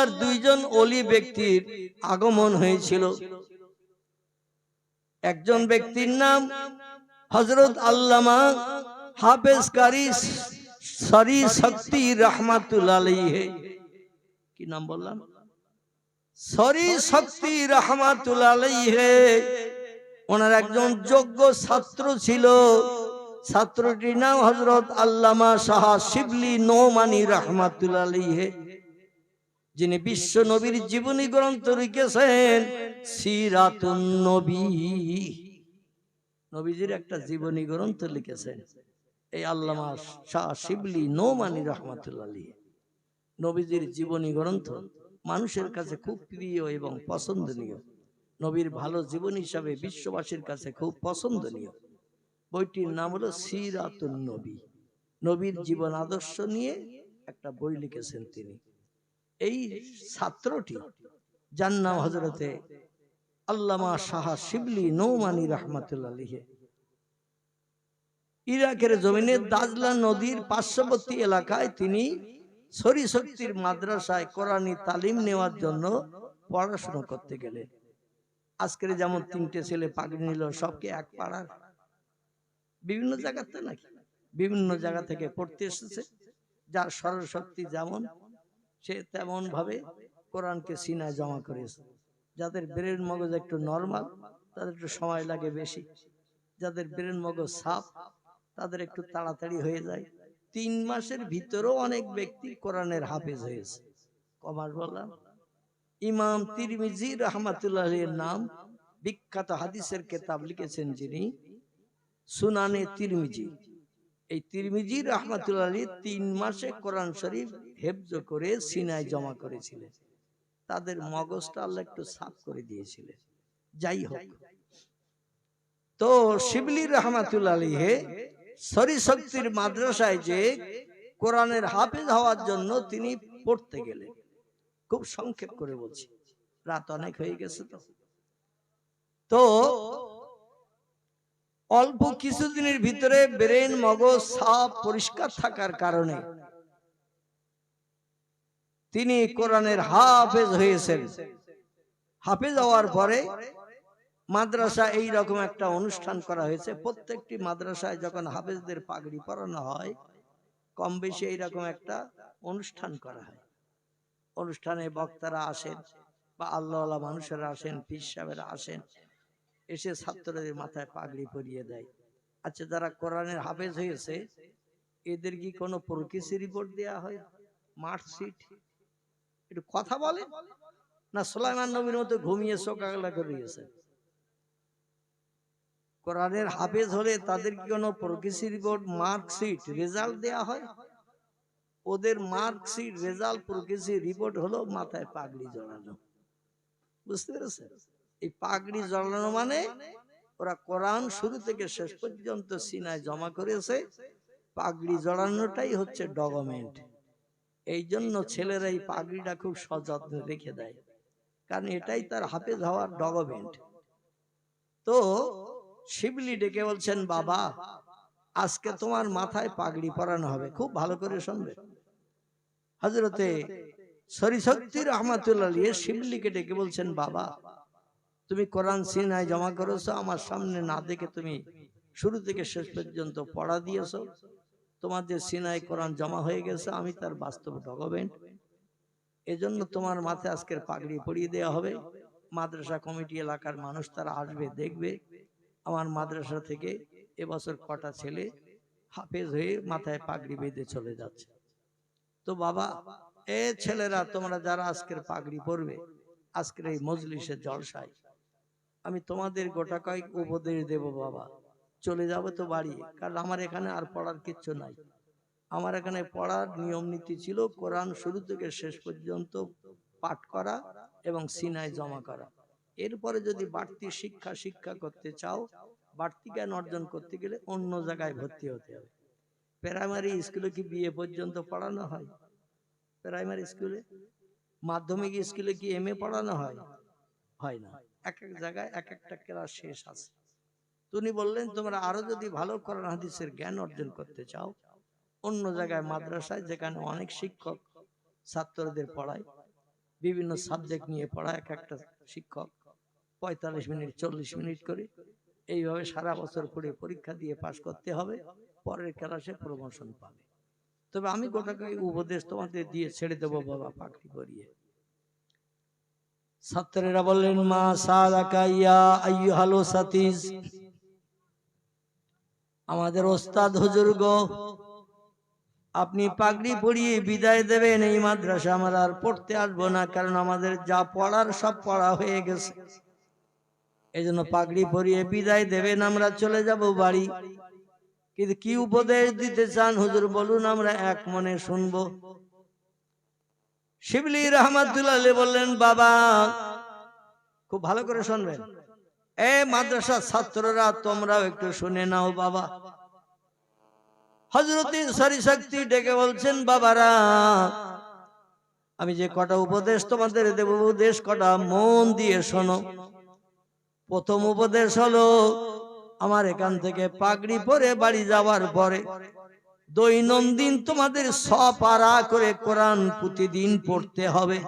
আল্লাহর দুইজন ওলি ব্যক্তির আগমন হয়েছিল। একজন ব্যক্তির নাম হযরত আল্লামা হাফেজ কারি সরি শক্তি রহমাতুল্লাহ আলাইহি। কি নাম বললাম? সরি শক্তি রহমাতুল্লাহ আলাইহি। ওনার একজন যোগ্য ছাত্র ছিল, ছাত্রটির নাম হযরত আল্লামা শাহ শিবলি নোমানী রহমাতুল্লাহ আলাইহি, যিনি বিশ্ব নবীর জীবনী গ্রন্থ লিখেছেন সিরাতুন নবী। নবীজির একটা জীবনী গ্রন্থ লিখেছেন এই আল্লামা শাহ শিবলি নোমানী রহমাতুল্লাহ আলাইহি। নবীজির জীবনী গ্রন্থ মানুষের কাছে খুব প্রিয় এবং পছন্দনীয়। নবীর ভালো জীবন হিসাবে বিশ্ববাসীর কাছে খুব পছন্দনীয়। বইটির নাম হলো সিরাতুন নবী। নবীর জীবন আদর্শ নিয়ে একটা বই লিখেছেন তিনি। এই ছাত্রটি যার নাম হযরতে আল্লামা শাহ শিবলি নোমানী রহমাতুল্লাহ আলাইহি, ইরাকের জমিনে দাজলা নদীর পার্শ্ববর্তী এলাকায় তিনি সরি শক্তির মাদ্রাসায় কোরআনী তালিম নেওয়ার জন্য পড়াশোনা করতে গেলেন। আজকের যেমন তিনটে ছেলে পাগড়ি নিল, সবকে এক পাড়ার? বিভিন্ন জায়গাতে নাকি বিভিন্ন জায়গা থেকে পড়তে এসেছে। যার সরশক্তি যেমন সে তেমন ভাবে কোরআনকে সিনায় জমা করেছে। যাদের ব্রেন মগজ একটু নরমাল তাদের একটু সময় লাগে বেশি, যাদের ব্রেন মগজ সাফ তাদের একটু তাড়াতাড়ি হয়ে যায়। 3 মাসের ভিতরেও অনেক ব্যক্তি কোরআনের হাফেজ হয়েছে। কমাস বললাম? ইমাম তিরমিজি রাহমাতুল্লাহ আলাইহির নাম, বিখ্যাত হাদিসের কিতাব লিখেছেন যিনি, সুনানে তিরমিজি। এই তিরমিজি রাহমাতুল্লাহ আলাইহি 3 মাসে কোরআন শরীফ হেফজ করে সিনায় জমা করেছিলেন। তাদের মগজটা আল্লাহ একটু সাফ করে দিয়েছিলেন। যাই হোক, তো শিবলি রাহমাতুল্লাহ আলাইহি সরি শক্তির মাদ্রাসায় যে কোরআনের হাফেজ হওয়ার জন্য তিনি পড়তে গেলেন। খুব সংক্ষেপ করে বলছি, রাত অনেক হয়ে গেছে। তো অল্প কিছুদিনের ভিতরে ব্রেন মগজ সাফ পরিষ্কার থাকার কারণে তিনি কোরআনের হাফেজ হয়েছেন। হাফেজ হওয়ার পরে মাদ্রাসা এই রকম একটা অনুষ্ঠান করা হয়েছে। প্রত্যেকটি মাদ্রাসায় যখন হাফেজদের পাগড়ি পরানো হয় কম বেশি এইরকম একটা অনুষ্ঠান করা হয়। অনুষ্ঠানে বক্তারা আসেন বা আল্লাহওয়ালা মানুষেরা আসেন, পীর সাহেবেরা আসেন, এসে ছাত্রদের মাথায় পাগড়ি পরিয়ে দেয়। আচ্ছা, যারা কোরআনের হাফেজ হয়েছে এদের কি কোনো প্রোগ্রেস রিপোর্ট দেয়া হয়? মার্কশিট? একটু কথা বলে না সুলাইমান নবীর মতো ঘুমিয়ে চোখ আগলা করিয়েছে? কোরআনের হাফেজ হলে তাদের কি কোনো প্রোগ্রেস রিপোর্ট, মার্কশিট, রেজাল্ট দেয়া হয়? ওদের মার্কশিট, রেজাল্ট, প্রোগ্রেস রিপোর্ট হলো মাথায় পাগড়ি জড়ানো। বুঝতে পেরেছেন? এই পাগড়ি জড়ানো মানে ওরা কোরআন শুরু থেকে শেষ পর্যন্ত সিনায় জমা করেছে। পাগড়ি জড়ানোটাই হচ্ছে ডকুমেন্ট। এই জন্য ছেলেরা এই পাগড়িটা খুব সযত্নে রেখে দেয়, কারণ এটাই তার হাফেজ হওয়ার ডকুমেন্ট। তো শিবলি ডেকে বলছেন, বাবা আজকে তোমার মাথায় পাগড়ি পরানো হবে, খুব ভালো করে শুনবে। হযরতে সরি শক্তি রাহমাতুল্লাহ আলাইহি শিবলিকে ডেকে বলছেন, বাবা তুমি কোরআন সিনায় জমা করেছো, আমার সামনে না দেখে তুমি শুরু থেকে শেষ পর্যন্ত পড়া দিয়েছো। তোমার যে সিনায় কোরআন জমা হয়ে গেছে আমি তার বাস্তব ডকুমেন্ট। এজন্য তোমার মাথায় আজকের পাগড়ি পরিয়ে দেওয়া হবে। মাদ্রাসা কমিটি এলাকার মানুষ তারা আসবে, দেখবে আমার মাদ্রাসা থেকে এবছর কটা ছেলে হাফেজ হয়ে মাথায় পাগড়ি বেঁধে চলে যাচ্ছে। তো বাবা, এ ছেলেরা তোমরা যারা আজকের পাগড়ি পরবে আজকের এই মজলিসের জলসায়, আমি তোমাদের গোটা কয়েক উপদেশ দেব। বাবা চলে যাবো তো বাড়ি, কারণ আমার এখানে আর পড়ার কিচ্ছু নাই। আমার এখানে পড়ার নিয়ম নীতি ছিল কোরআন শুরু থেকে শেষ পর্যন্ত পাঠ করা এবং সিনায় জমা করা। এরপরে যদি বাড়তি শিক্ষা করতে চাও, বাড়তি জ্ঞান অর্জন করতে গেলে অন্য জায়গায় ভর্তি হতে হবে। প্রাইমারি স্কুলে কি বিএ পর্যন্ত পড়ানো হয়? প্রাইমারি স্কুলে, মাধ্যমিক স্কুলে কি এমএ পড়ানো হয়? হয় না। এক এক জায়গায় এক একটা ক্লাস শেষ আছে। তিনি বললেন, তোমরা আরো যদি ভালো কোরআন হাদিসের জ্ঞান অর্জন করতে চাও অন্য জায়গায় মাদ্রাসায়, যেখানে অনেক শিক্ষক ছাত্রদের পড়ায়, বিভিন্ন সাবজেক্ট নিয়ে পড়া, এক একটা শিক্ষক 45 মিনিট 40 মিনিট করে, এইভাবে সারা বছর পড়ে পরীক্ষা দিয়ে পাশ করতে হবে, পরের ক্লাসে প্রমোশন পাবে। তবে আমি গোটাকে উপদেশ তোমাদের দিয়ে ছেড়ে দেবো বাবা পাগড়ি পরিয়ে। ছাত্রেরা বললেন, মা সালাকা ইয়া আইয়ুহাল সাতিজ, আমাদের ওস্তাদ হুজুর গো, আপনি পাগড়ি পরিয়ে বিদায় দেবেন, এই মাদ্রাসা আমরা আর পড়তে আসবো না, কারণ আমাদের যা পড়ার সব পড়া হয়ে গেছে। এই জন্য পাগড়ি পরিয়ে বিদায় দেবেন, আমরা চলে যাব বাড়ি। কিন্তু কি উপদেশ দিতে চান হুজুর বলুন, আমরা এক মনে শুনবো। শিবলি রহমাতুল্লাহ আলাইহি বললেন, বাবা খুব ভালো করে শুনবেন, এই মাদ্রাসার ছাত্ররা তোমরাও একটু শুনে নাও বাবা। হযরত সরিশক্তি ডেকে বলছেন, বাবারা আমি যে কটা উপদেশ তোমাদের দেব, উপদেশ কটা মন দিয়ে শোনো। প্রথম উপদেশ হলো, আমার এখান থেকে পাগড়ি পরে বাড়ি যাওয়ার পরে দৈনন্দিন তোমাদের 100 পারা করে কোরআন প্রতিদিন পড়তে হবে।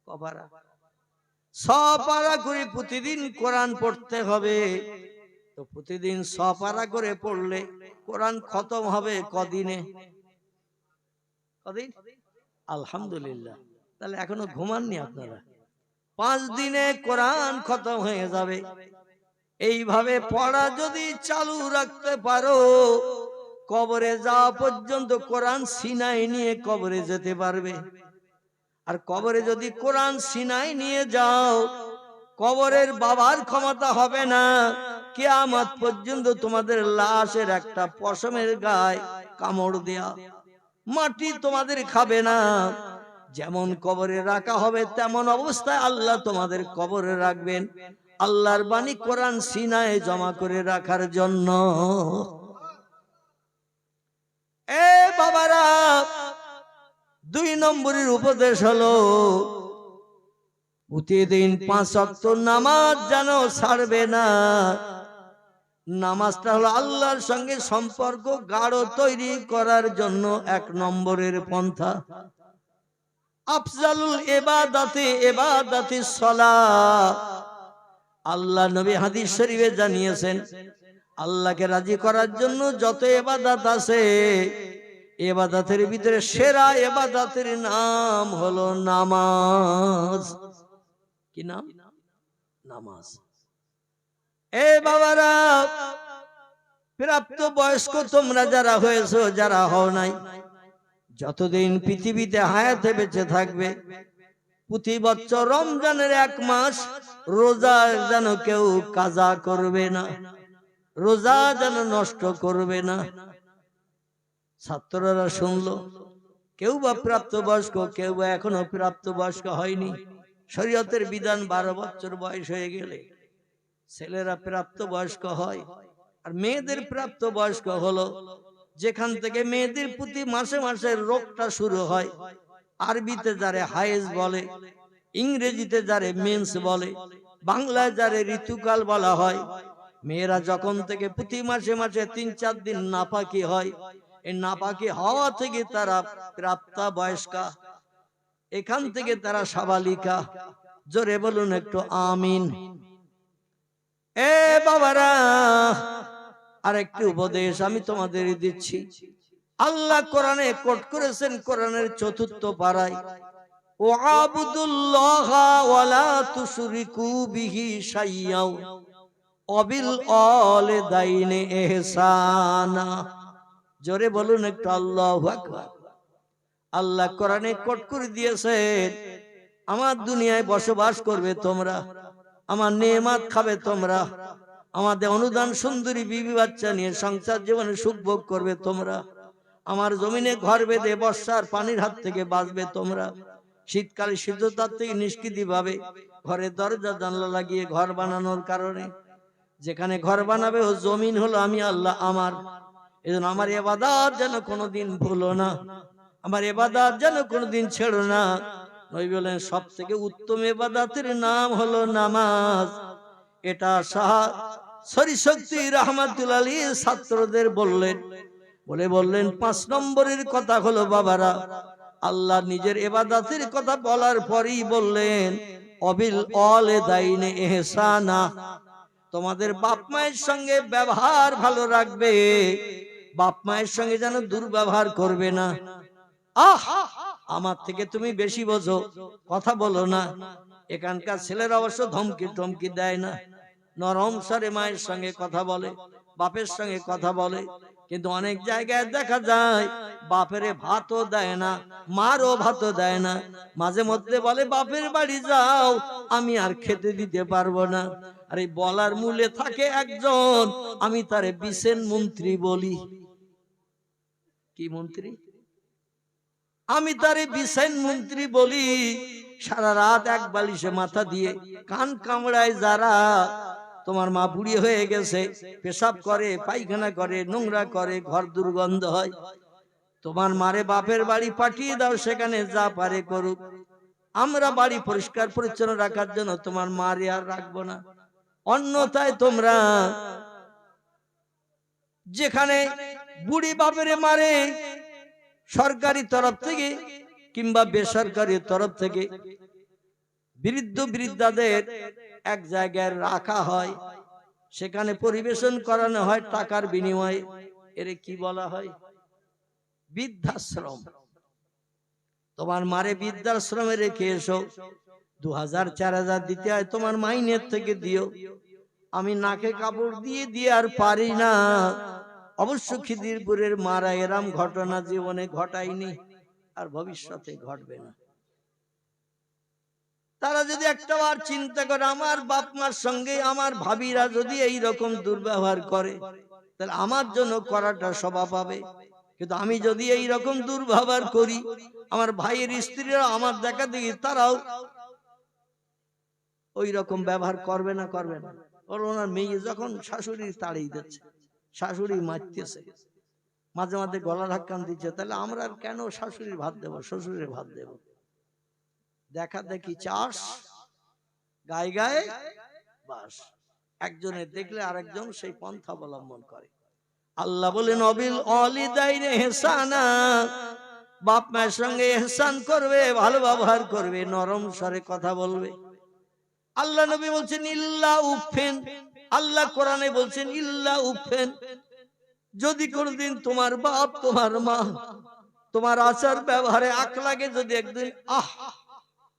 কপারা 100 পারা করে প্রতিদিন কোরআন পড়তে হবে। তো প্রতিদিন 100 পারা করে পড়লে কোরআন খতম হবে কদিনে? কদিন? আলহামদুলিল্লাহ, তাহলে এখনো ঘুমাননি আপনারা। 5 দিনে কোরআন খতম হয়ে যাবে। এইভাবে পড়া যদি চালু রাখতে পারো, কবরে যাওয়া পর্যন্ত কোরআন সিনায় নিয়ে কবরে যেতে পারবে। আর কবরে যদি কোরআন সিনায় নিয়ে যাও, কবরের বাবার ক্ষমতা হবে না কিয়ামত পর্যন্ত তোমাদের লাশের একটা পশমের গায়ে কামড় দেয়া, মাটি তোমাদের খাবে না। যেমন কবরে রাখা হবে তেমন অবস্থায় আল্লাহ তোমাদের কবরে রাখবেন। আল্লাহর বাণী কোরআন সিনায় জমা করে রাখার জন্য। এ বাবারা, 2 নম্বরের উপদেশ হলো, প্রতিদিন 5 ওয়াক্ত নামাজ যেন ছাড়বে না। নামাজটা হলো আল্লাহর সঙ্গে সম্পর্ক গাঢ় তৈরি করার জন্য 1 নম্বরের পন্থা। আফজালুল ইবাদাতিস সালাহ। আল্লাহ নবী হাদিস শরীফে জানিয়েছেন, আল্লাহকে রাজি করার জন্য যত ইবাদত আছে, ইবাদতের ভিতরে সেরা ইবাদতের নাম হলো নামাজ। কি নাম? নামাজ। এ বাবারা, প্রাপ্ত বয়স্ক তোমরা যারা হয়েছো, যারা হও নাই, যতদিন পৃথিবীতে হায়াতে বেঁচে থাকবে, প্রতি বছর রমজানের 1 মাস রোজা যেন কেউ কাজা করবে না, রোজা যেন নষ্ট করবে না। ছাত্ররা শুনলো, কেউ বা প্রাপ্তবয়স্ক, কেউ বা এখনো প্রাপ্তবয়স্ক হয়নি। শরীয়তের বিধান 12 বছর বয়স হয়ে গেলে ছেলেরা প্রাপ্তবয়স্ক হয়। আর মেয়েদের প্রাপ্তবয়স্ক হলো যেখান থেকে মেয়েদের প্রতি মাসে মাসে রোগটা শুরু হয়। আরবিতে যারে হায়েজ বলে, ইংরেজিতে যারে মেন্স বলে, বাংলায় যারে ঋতুকাল বলা হয়। মেয়েরা যখন থেকে প্রতি মাসে মাসে 3-4 দিন নাপাকি হয়, এই নাপাকি হওয়া থেকে তারা প্রাপ্তা বয়স্কা, এখান থেকে তারা সাবালিকা। জোরে বলুন একটু আমিন। এ বাবারা, আরেকটি উপদেশ আমি তোমাদের দিচ্ছি। আল্লাহ কোরআনে কোট করেছেন, কোরআনের 4র্থ পারায়, ওয়াবুদুল্লাহ ওয়ালা তুশরিকু বিহি শাইয়্যা ওয়াবিল ওয়ালিদাইনি ইহসানা। জোরে বলুন একটু আল্লাহু আকবার। আল্লাহ কোরআনে কোট করে দিয়েছেন, আমার দুনিয়ায় বসবাস করবে তোমরা, আমার নেয়ামত খাবে তোমরা, আমাদের অনুদান সুন্দরী বিবি বাচ্চা নিয়ে সংসার জীবনে সুখ ভোগ করবে তোমরা, আমার জমিনে ঘর বেঁধে বর্ষার পানির হাত থেকে বাঁচবে তোমরা, শীতকালে শীততাপ থেকে নিষ্কৃতি পাবে, ঘরের দরজা জানলা লাগিয়ে ঘর বানানোর কারণে। যেখানে ঘর বানাবে ও জমিন হলো আমি আল্লাহ আমার। এজন্য আমার ইবাদত যেন কোনোদিন ভুলো না, আমার ইবাদত যেন কোনোদিন ছেড়ো না। নবী বলেন, সবথেকে উত্তম ইবাদতের নাম হলো নামাজ। এটা শাহ সরিশক্তি রাহমাতুল্লাহ আলাইহি ছাত্রদের বললেন। বললেন 5 নম্বরের কথা হলো, বাবারা আল্লাহ নিজের ইবাদতের কথা বলার পরেই বললেন অবিল ওয়ালিদাইনি ইহসানা, তোমাদের বাপ মায়ের সঙ্গে ব্যবহার ভালো রাখবে, বাপ মায়ের সঙ্গে যেন দুর্ব্যবহার করবে না। আহ, আমার থেকে তুমি বেশি বোঝো, কথা বলো না। এখানকার ছেলেরা অবশ্য ধমকি টমকি দেয় না, নরম স্বরে মায়ের সঙ্গে কথা বলে, বাপের সঙ্গে কথা বলে। কিন্তু অনেক জায়গায় দেখা যায় বাপেরে ভাতও দেয় না, মারও ভাতও দেয় না। মাঝে মধ্যে বলে বাপের বাড়ি যাও, আমি আর খেতে দিতে পারবো না। আর এই বলার মূলে থাকে একজন, আমি তারে বিশেন মন্ত্রী বলি। কি মন্ত্রী? আমি তারে বিশেন মন্ত্রী বলি। সারা রাত এক বালিশে মাথা দিয়ে কান কামড়ায় যারা, তোমার মা বুড়ি হয়ে গেছে, পেশাব করে, পায়খানা করে, নোংরা করে, ঘর দুর্গন্ধ হয়, তোমার মারে বাপের বাড়ি পাঠিয়ে দাও, সেখানে যা পারে করুক, আমরা বাড়ি পরিষ্কার পরিচ্ছন্ন রাখার জন্য তোমার মারে আর রাখবো না। অন্যথায় তোমরা যেখানে বুড়ি বাপেরে মারে, সরকারি তরফ থেকে কিংবা বেসরকারি তরফ থেকে বৃদ্ধ বৃদ্ধাদের এক জায়গায় রাখা হয়, সেখানে পরিবেশন করানো হয় টাকার বিনিময়ে। এর কি বলা হয়? বৃদ্ধাশ্রম। তোমার মারে বৃদ্ধাশ্রমে রেখে এসো, 2000-4000 দিতে হয়, তোমার মাইনের থেকে দিও। আমি নাকে কাপড় দিয়ে দিয়ে আর পারি না। অবশ্য খিদিরপুরের মারা এরম ঘটনা জীবনে ঘটায়নি, আর ভবিষ্যতে ঘটবে না। তারা যদি একটাবার চিন্তা করে আমার বাপ মার সঙ্গে আমার ভাবিরা যদি এই রকম দুর্ব্যবহার করে, তাহলে আমার জন্য করাটা স্বভাব হবে। কিন্তু আমি যদি এই রকম দুর্ব্যবহার করি, আমার ভাইয়ের স্ত্রীরা আমার দেখা দেখি তারাও ওই রকম ব্যবহার করবে না, করবে না। ওর ওনার মেয়ে যখন শাশুড়ি তাড়িয়ে দিচ্ছে, শাশুড়ি মারতেছে, মাঝে মাঝে গলা ধাক্কান দিচ্ছে, তাহলে আমরা আর কেন শাশুড়ির ভাত দেব, শ্বশুরের ভাত দেব? দেখা দেখি চাষ, গায়ে গায়ে বাস। একজনের দেখলে আরেকজন সেই পন্থা অবলম্বন করে। আল্লাহ বলেন অবিল ওয়ালিদাইনি ইহসানা, বাপ মায়ের সঙ্গে ইহসান করবে, ভালো ব্যবহার করবে, নরম স্বরে কথা বলবে। আল্লাহ নবী বলছেন ইল্লা উফেন, আল্লাহ কোরআনে বলছেন ইল্লা উফেন, যদি কোনদিন তোমার বাপ তোমার মা তোমার আচার ব্যবহারে আখলাকে যদি একদিন আহ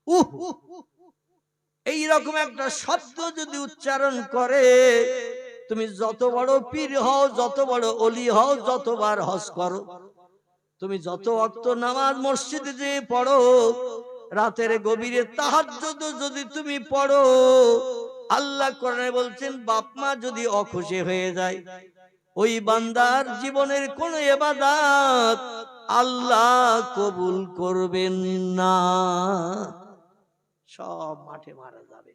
উহ এইরকম একটা শব্দ যদি উচ্চারণ করে, তুমি যত বড় পীর হও, যত বড় ওলি হও, যতবার হজ করো, তুমি যত ওয়াক্ত নামাজ মসজিদে যে পড়ো, রাতের গভীরে তাহাজ্জুদ যদি তুমি পড়ো, আল্লাহ কোরআনে বলছেন বাপ মা যদি অখুশি হয়ে যায়, ওই বান্দার জীবনের কোন ইবাদত আল্লাহ কবুল করবেন না, সব মাঠে মারা যাবে।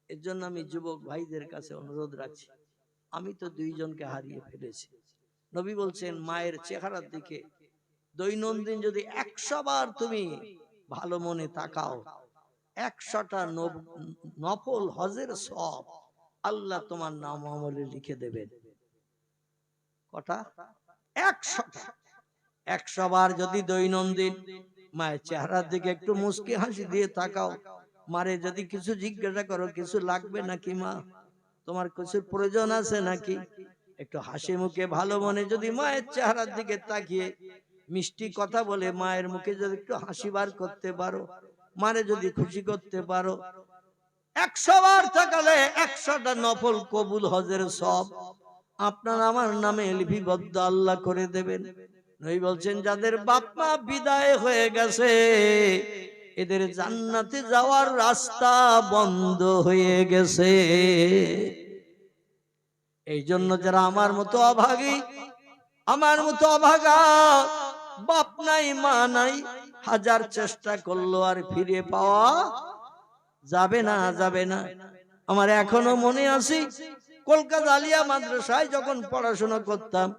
এর জন্য আমি যুবক ভাইদের কাছে অনুরোধ রাখছি, আমি তো 2 জনকে হারিয়ে ফেলেছি। নবী বলছেন মায়ের চেহারার দিকে দৈনন্দিন যদি 100 বার তুমি ভালো মনে তাকাও, 100টা নফল হজের সওয়াব আল্লাহ তোমার নাম আমলে লিখে দেবেন। কটা? 100টা। 100 বার যদি দৈনন্দিন মায়ের চেহারার দিকে একটু মুস্কি হাসি দিয়ে তাকাও, মারে যদি কিছু জিজ্ঞাসা করো, কিছু লাগবে নাকি মা, তোমার কিছু প্রয়োজন আছে নাকি, একটু হাসি মুখে ভালো মনে যদি মায়ের চেহারার দিকে তাকিয়ে মিষ্টি কথা বলে মায়ের মুখে যদি একটু হাসি বার করতে পারো, মারে যদি খুশি করতে পারো, 100 বার তাকালে 100টা নফল কবুল হজের সব আপনার আমার নামে লিপিবদ্ধ আল্লাহ করে দেবেন। নবী বলছেন যাদের বাপ মা বিদায় হয়ে গেছে, এদের জান্নাতে যাওয়ার রাস্তা বন্ধ হয়ে গেছে। এই জন্য যারা আমার মতো অভাগী, আমার মতো অভাগা, বাপ নাই মা নাই, হাজার চেষ্টা করলো আর ফিরে পাওয়া যাবে না, যাবে না। আমার এখনো মনে আছে কলকাতা আলিয়া মাদ্রাসায় যখন পড়াশোনা করতাম,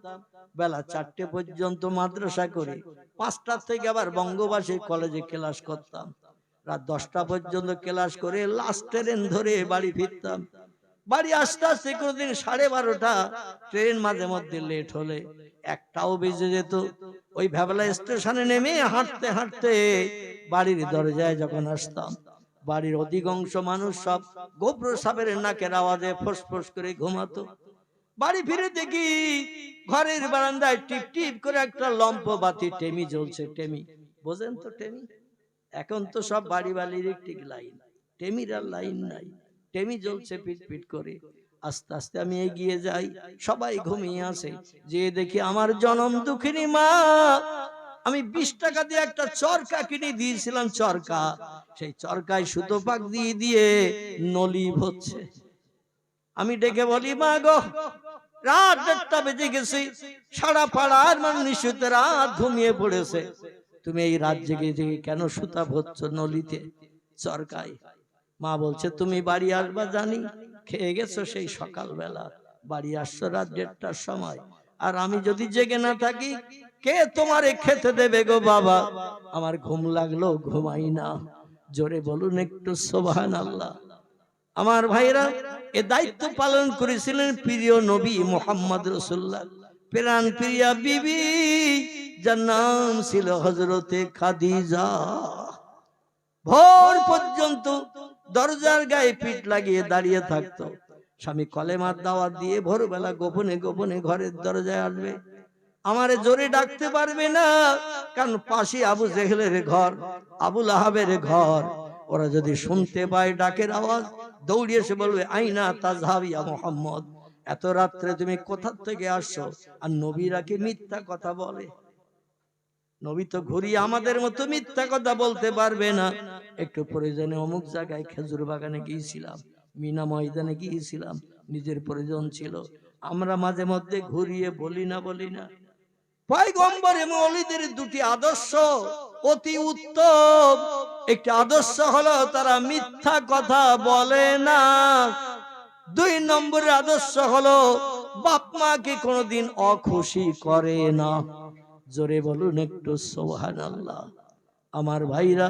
বেলা 4টে পর্যন্ত মাদ্রাসা করে 5টা থেকে আবার বঙ্গবাসী কলেজে ক্লাস করতাম, রাত 10টা পর্যন্ত ক্লাস করে লাস্ট ট্রেন ধরে বাড়ি ফিরতাম। বাড়ি আসতে আসতে কোনদিন 12:30, ট্রেন মাঝে মধ্যে লেট হলে 1টাও বেজে যেত। ওই ভ্যাবলা স্টেশনে নেমে হাঁটতে হাঁটতে বাড়ির দরজায় যখন আসতাম, বাড়ির অধিকাংশ মানুষ সব গোপ্র সাপের নাকের আওয়াজে ফোঁস করে ঘুমাতো। বাড়ি ফিরে দেখি ঘরের বারান্দায় টিপ টিপ করে একটা লম্প বাতি টেমি জ্বলছে। টেমি বোঝেন তো? টেমি এখন তো সব বাড়ি বাড়ি ইলেকট্রিক লাইন, টেমির আর লাইন নাই। টেমি জ্বলছে পিট পিট করে। আস্তে আস্তে আমি এগিয়ে যাই, সবাই ঘুমিয়ে আছে। যে দেখি আমার জনম দুঃখিনী মা, আমি 20 টাকা দিয়ে একটা চরকা কিনে দিয়েছিলাম, চরকা, সেই চরকায় সুতো পাক দিয়ে দিয়ে নলি হচ্ছে। আমি ডেকে বলি, মা গো, রাত 1টা বেজে গেছে, সারা পাড়ার মানুষ রাত ঘুমিয়ে পড়েছে, তুমি এই রাত জেগে জেগে কেন সুতা ভরছ নলিতে, চরকায়? মা বলছে, তুমি বাড়ি আসবা জানি, খেয়ে গেছো সেই সকালবেলা, বাড়ি আসছো রাত 1টার সময়, আর আমি যদি জেগে না থাকি কে তোমারে খেতে দেবে গো বাবা? আমার ঘুম লাগলো, ঘুমাই না। জোরে বলুন একটু সুবহানাল্লাহ। আমার ভাইরা, এ দায়িত্ব পালন করেছিলেন প্রিয় নবী মুহাম্মদ রাসূলুল্লাহ, প্রাণ প্রিয়া বিবি, যার নাম ছিল হযরতে খাদিজা। ভোর পর্যন্ত দরজার গায়ে পিঠ লাগিয়ে দাঁড়িয়ে থাকতো। স্বামী কলেমার দাওয়াত দিয়ে ভোরবেলা গোপনে গোপনে ঘরের দরজায় আসবে। আমারে জোরে ডাকতে পারবে না, কারণ পাশে আবু জেহেলের ঘর, আবু লাহাবের ঘর। ওরা যদি শুনতে পায় ডাকের আওয়াজ, দৌড়ে এসে বলবে, আইনা তাযহাব ইয়া মুহাম্মদ, এত রাত্রে তুমি কোথা থেকে আসছো? আর নবীরা কি মিথ্যা কথা বলে? নবী তো ঘুরিয়ে আমাদের মতো মিথ্যা কথা বলতে পারবে না। একটু প্রয়োজনে অমুক জায়গায় খেজুর বাগানে গিয়েছিলাম, মিনা ময়দানে গিয়েছিলাম, নিজের প্রয়োজন ছিল। আমরা মাঝে মধ্যে ঘুরিয়ে বলি না, বলি না? পয়গম্বর এবং ওলিদের দুটি আদর্শ অতি উত্তম। একটি আদর্শ হলো তারা মিথ্যা কথা বলে না। 2 নম্বরের আদর্শ হলো বাপ মাকে কোনোদিন অখুশি করে না। জোরে বলুন একটু সুবহানাল্লাহ। আমার ভাইরা,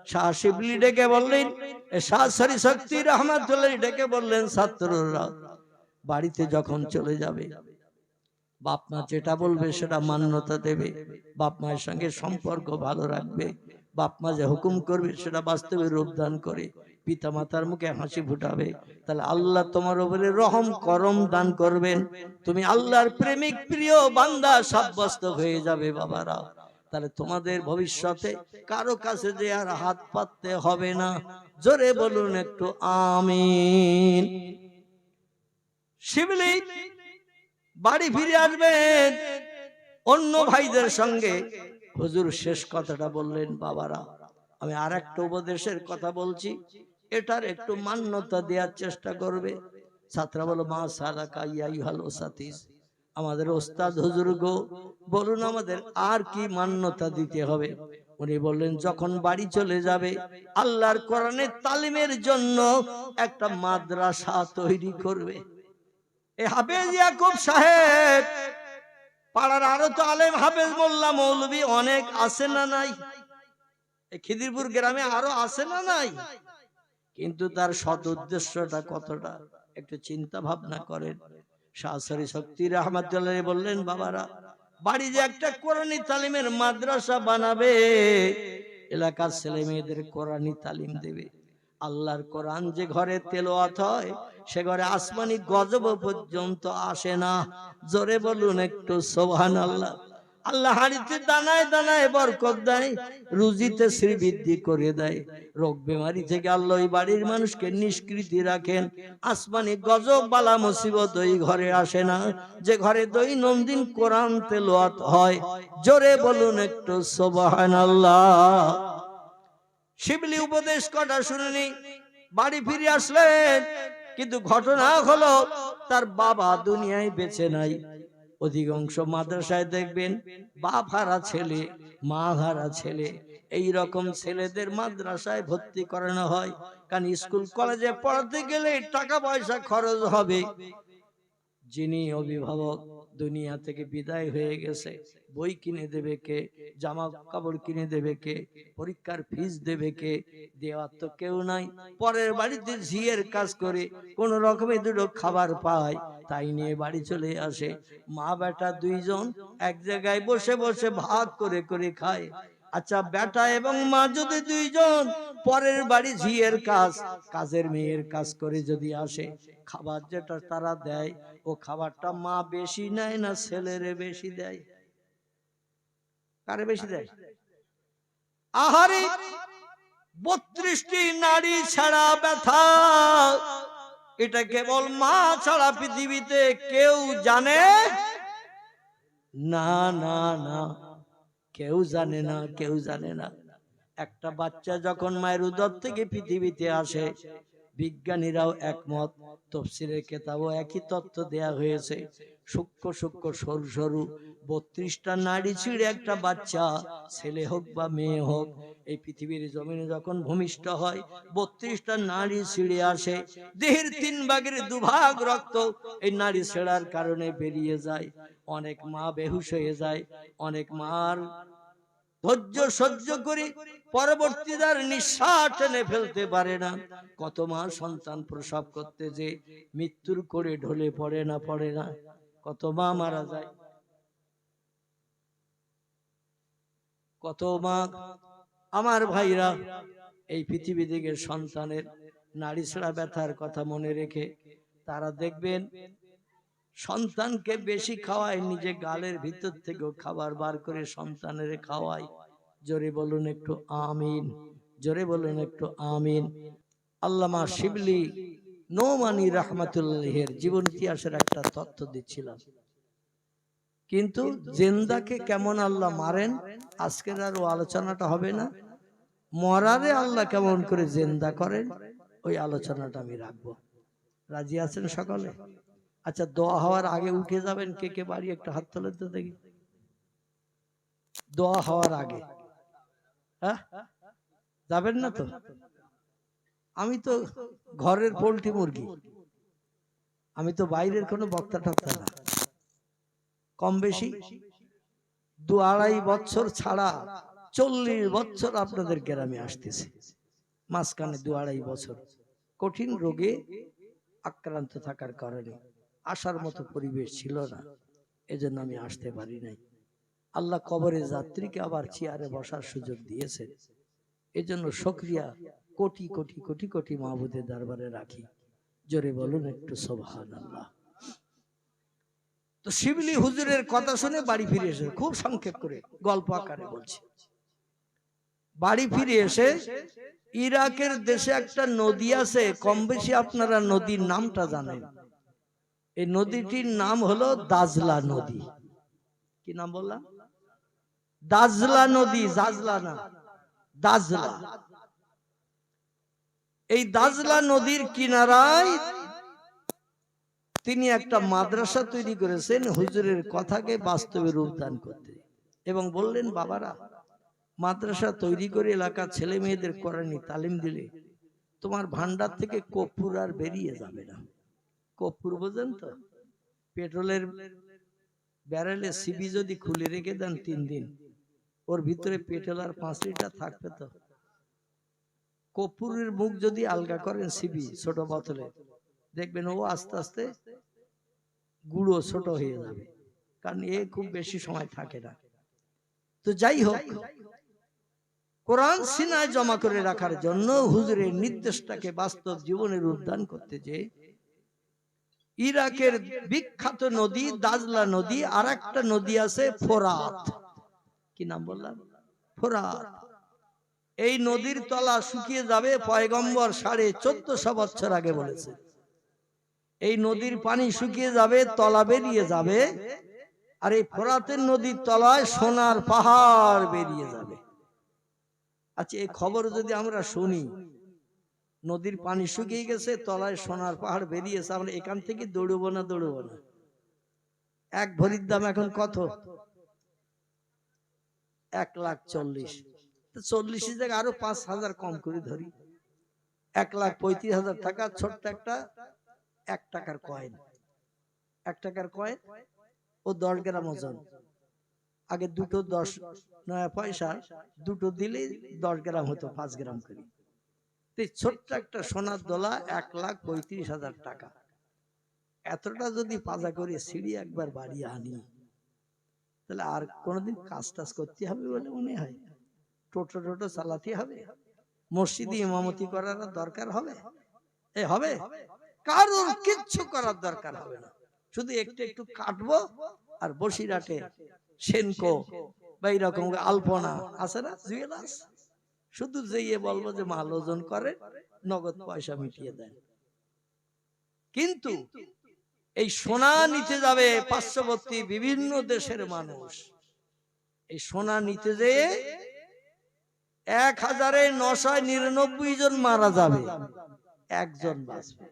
শাহ শিবলি ডেকে বললেন, শাহ সরি শক্তি রহমাতুল্লাহ ডেকে বললেন, ছাত্ররা বাড়িতে যখন চলে যাবে, বাপ মা যেটা বলবে সেটা মান্যতা দেবে, বাপ মায়ের সঙ্গে সম্পর্ক ভালো রাখবে, বাপ মা যে হুকুম করবে সেটা বাস্তবে রূপদান করে পিতা মাতার মুখে হাসি ফুটাবে, তাহলে আল্লাহ তোমার উপরে রহম করম দান করবেন, তুমি আল্লাহর প্রেমিক প্রিয় বান্দা সাব্যস্ত হয়ে যাবে বাবারা। তাহলে তোমাদের ভবিষ্যতে কারো কাছে যে আর হাত পাততে হবে না। জোরে বলুন একটু আমিন। শিবলি বাড়ি ফিরে আসবেন অন্য ভাইদের সঙ্গে। হুজুর শেষ কথাটা বললেন, বাবারা আমি আর একটা উপদেশের কথা বলছি, এটার একটু মান্যতা দেওয়ার চেষ্টা করবে। ছাত্রা বলো, মা সালাকা ইয়া আইয়ুহাল ওসাতিস, আমাদের ওস্তাদ হুজুর গো, বলুন আমাদের আর কি মান্যতা দিতে হবে? উনি বললেন, যখন বাড়ি চলে যাবে আল্লাহর কোরআনের তালিমের জন্য একটা মাদ্রাসা তৈরি করবে। এই হাফেজ ইয়াকুব সাহেব, পাড়ার আরো তো আলেম হাফেজ মোল্লা মৌলবী অনেক আছে না নাই? এই খিদিরপুর গ্রামে আরো আছে না নাই? কিন্তু তার সৎ উদ্দেশ্যটা কতটা একটু চিন্তা ভাবনা করেন। শাহ সরি শক্তি রহমাতুল্লাহ বললেন, বাবারা বাড়ি যে একটা কোরআনী তালিমের মাদ্রাসা বানাবে, এলাকার ছেলে মেয়েদের কোরআনী তালিম দেবে। আল্লাহর কোরআন যে ঘরে তেলাওয়াত হয় সে ঘরে আসমানি গজব পর্যন্ত আসে না। জোরে বলুন একটু সুবহানাল্লাহ। আল্লাহ হাড়িতে দানায় দানায় বরকত দেয়, রুজিতে শ্রীবৃদ্ধি করে দেয়। রোগ বেমারি থেকে আল্লাহ ওই বাড়ির মানুষকে নিষ্কৃতি রাখেন। আসমানি গজব বালা মুসিবত ওই ঘরে আসে না যে ঘরে দৈনন্দিন কোরআন তেলাওয়াত হয়। জোরে বলুন একটু সুবহানাল্লাহ। শিবলি উপদেশ কটা শুনেনি, বাড়ি ফিরে আসলেন, কিন্তু ঘটনা হলো তার বাবা দুনিয়ায় বেঁচে নাই। অধিকাংশ মাদ্রাসায় দেখবেন বাপ হারা ছেলে, মা হারা ছেলে, এই রকম ছেলেদের মাদ্রাসায় ভর্তি করানো হয়। কারণ স্কুল কলেজে পড়াতে গেলে টাকা পয়সা খরচ হবে। যিনি অভিভাবক দুনিয়া থেকে বিদায় হয়ে গেছে, বই কিনে দেবে কে, জামা কাপড় কিনে দেবে কে, পরীক্ষার ফিস দেবে কে, দেওয়ার তো কেউ নাই। পরের বাড়িতে ঝিয়ের কাজ করে কোন রকমে দুটো খাবার পায়, তাই নিয়ে বাড়ি চলে আসে। মা বেটা দুইজন এক জায়গায় বসে বসে ভাগ করে করে খায়। আচ্ছা, বেটা এবং মা যদি দুইজন পরের বাড়ি ঝিয়ের কাজ, কাজের মেয়ের কাজ করে যদি আসে, খাবার যেটা তারা দেয়, ও খাবারটা মা বেশি নেয় না ছেলেরে বেশি দেয়? কারে বেশি দেয়? আহারে, 32টি নারী ছাড়া ব্যথা, এটা কেবল মা ছাড়া পৃথিবীতে কেউ জানে না। না না, কেউ জানে না, কেউ জানে না। একটা বাচ্চা যখন মায়ের উদর থেকে পৃথিবীতে আসে, বিজ্ঞানীরাও একমত, তফসিরের কেতাবও একই তথ্য দেয়া হয়েছে। সূক্ষ্ম সূক্ষ্ম সরু সরু 32টা নাড়ি ছিঁড়ে একটা বাচ্চা, ছেলে হোক বা মেয়ে হোক, এই পৃথিবীর জমিনে যখন ভূমিষ্ঠ হয়, 32টা নাড়ি ছিঁড়ে আসে। দেহের 3 ভাগের 2 ভাগ রক্ত এই নাড়ি ছেঁড়ার কারণে বেরিয়ে যায়। অনেক মা বেহুশ হয়ে যায়, অনেক মার ধৈর্য সহ্য করে পরবর্তী তার নিঃশ্বাস টেনে ফেলতে পারে না। কত মা সন্তান প্রসব করতে যে মৃত্যুর করে ঢলে পড়ে না, পড়ে না, কত মা মারা যায়, কত মা। আমার ভাইরা, এই পৃথিবী থেকে সন্তানের নাড়ি ছেঁড়া ব্যথার কথা মনে রেখে তারা দেখবেন সন্তানকে বেশি খাওয়ায়, নিজে গালের ভিতর থেকেও খাবার বার করে সন্তানের খাওয়ায়। জোরে বলুন একটু আমিন, জোরে বলুন একটু আমিন। আল্লামা শিবলি নোমানী রাহমাতুল্লাহের জীবন ইতিহাসের একটা তথ্য দিচ্ছিলাম, কিন্তু জিন্দাকে কেমন আল্লাহ মারেন আজকের আর আলোচনাটা হবে না। মরারে আল্লাহ কেমন করে জিন্দা করেন ওই আলোচনাটা আমি রাখবো। রাজি আছেন সকলে? আচ্ছা, দোয়া হওয়ার আগে উঠে যাবেন কে কে বাড়ি, একটা হাত তোলেন তো দেখি। দোয়া হওয়ার আগে হ্যাঁ যাবেন না তো? আমি তো ঘরের পোল্ট্রি মুরগি, আমি তো বাইরের কোনো বক্তা টক্তা না। কম বেশি 2-2.5 বছর ছাড়া 40 বছর আপনাদের গ্রামে আসতেছে, মাঝখানে 2-2.5 বছর কঠিন রোগে আক্রান্ত থাকার কারণে আসার মতো পরিবেশ ছিল না, এজন্য আমি আসতে পারি নাই। আল্লাহ কবরে যাত্রীকে আবার চেয়ারে বসার সুযোগ দিয়েছে, এজন্য শুকরিয়া কোটি কোটি কোটি কোটি মাহবুদের দরবারে রাখি। জোরে বলুন একটু সুবহানাল্লাহ। তো শিবলি হুজুরের কথা শুনে বাড়ি ফিরে এসে, খুব সংক্ষেপ করে গল্প আকারে বলছি, বাড়ি ফিরে এসে ইরাকের দেশে একটা নদী আছে, কম বেশি আপনারা নদীর নামটা জানেন। এই নদীটির নাম হলো দাজলা নদী। কি নাম বললাম? দাজলা নদী, জাজলা না, দাজলা। এই দাজলা নদীর কিনারায় তিনি একটা মাদ্রাসা তৈরি করেছেন হুজুরের কথাকে বাস্তবে রূপদান করতে, এবং বললেন, বাবারা, মাদ্রাসা তৈরি করে এলাকার ছেলে মেয়েদের কোরআনি তালিম দিলে তোমার ভান্ডার থেকে কর্পূর আর বেরিয়ে যাবে না। কর্পূর বোঝেন তো? পেট্রোলের ব্যারেলে সিবি যদি খুলে রেখে দেন 3 দিন, ওর ভিতরে পেট্রোল আর 5 লিটার থাকবে তো? কর্পূরের মুখ যদি আলগা করেন সিবি ছোট বোতলে, দেখবেন ও আস্তে আস্তে গুঁড়ো ছোট হয়ে যাবে, কারণ এ খুব বেশি সময় থাকে না। তো যাই হোক, কোরআন সিনায় জমা করে রাখার জন্য হুজুরের নির্দেশটাকে বাস্তব জীবনের উদ্যান করতে যে ইরাকের বিখ্যাত নদী দাজলা নদী, আর একটা নদী আছে ফোরাত। কি নাম বললাম? ফোরাত। এই নদীর তলা শুকিয়ে যাবে, পয়গম্বর 1450 বছর আগে বলেছে। এই নদীর পানি শুকিয়ে যাবে, তলা বেরিয়ে যাবে, আর এই ফোরাতের নদীর তলায় সোনার পাহাড় বেরিয়ে যাবে। আচ্ছা, এই খবর যদি আমরা শুনি, নদীর পানি শুকিয়ে গেছে, তলায় সোনার পাহাড় বেরিয়েছে, আমরা এখান থেকে দৌড়বো না? দৌড়বো না? এক ভরির দাম এখন কত? 1,40,000। 40 জায়গায় আরো 5,000 কম করে ধরি, 1,35,000 টাকা। ছোট্ট একটা 1 টাকার কয়েন, 1 টাকার কয়েন, ও 10 গ্রাম ওজন। আগে দুটো 10 নয়া পয়সা, দুটো দিলে 10 গ্রাম হতো, 5 গ্রাম করে। ছোট্ট একটা সোনার দোলা 1,35,000 টাকা। এতটা যদি পাজা করে সিঁড়ি একবার বাড়ি আনি, তাহলে আর কোনোদিন কাজ টাজ করতে হবে বলে মনে হয়? টোটো টোটো চালাতে হবে? মসজিদে ইমামতি করার দরকার হবে? হবে? কারোর কিচ্ছু করার দরকার হবে না। শুধু একটু একটু কাটবো, আর বসিরহাটে সেনকো বা এইরকম আলপনা আছে না, জুয়েলার্স, শুধু যেয়ে বলবো যে মাল ওজন করে, নগদ পয়সা মিটিয়ে দেন। কিন্তু এই সোনা নিতে যাবে পার্শ্ববর্তী বিভিন্ন দেশের মানুষ, এই সোনা নিতে যেয়ে 1,999 জন মারা যাবে, একজন বাঁচবে।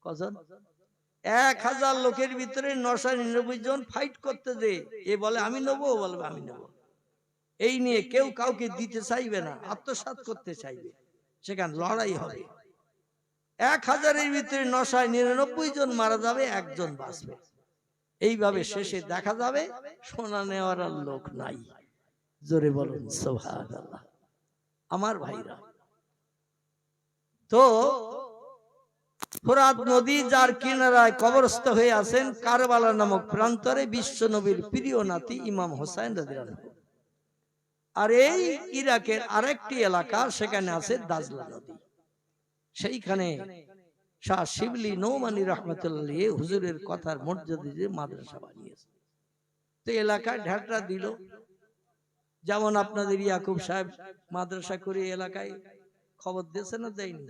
কজন? 1,000 লোকের ভিতরে 999 জন ফাইট করতে যে, এ বলে আমি নেবো, ও বলবে আমি নেবো। এই নিয়ে কেউ কাউকে দিতে চাইবে না, আত্মসাৎ করতে চাইবে, সেখানে লড়াই হবে। 1,000-এর ভিতরে 999 জন মারা যাবে, একজন বাঁচবে। এইভাবে শেষে দেখা যাবে সোনা নেওয়ার আর লোক নাই। জোরে বলুন সুবহানাল্লাহ। আমার ভাইরা, তো ফোরাত নদী যার কিনারায় কবরস্থ হয়ে আছেন কারবালা নামক প্রান্তরে বিশ্ব নবীর প্রিয় নাতি ইমাম হোসেন রাদিয়াল্লাহু আনহু। আর এই ইরাকের আরেকটি এলাকা, সেখানে আছে দাজলা নদী। সেইখানে শাহ শিবলি নৌমানি রহমতুল্লাহ আলাইহি হুজুরের কথার মর্যাদা দিয়ে মাদ্রাসা বানিয়েছে। তো এলাকায় ঢাটরা দিল, যেমন আপনাদের ইয়াকুব সাহেব মাদ্রাসা করে এলাকায় খবর দিয়েছে না, দেয়নি?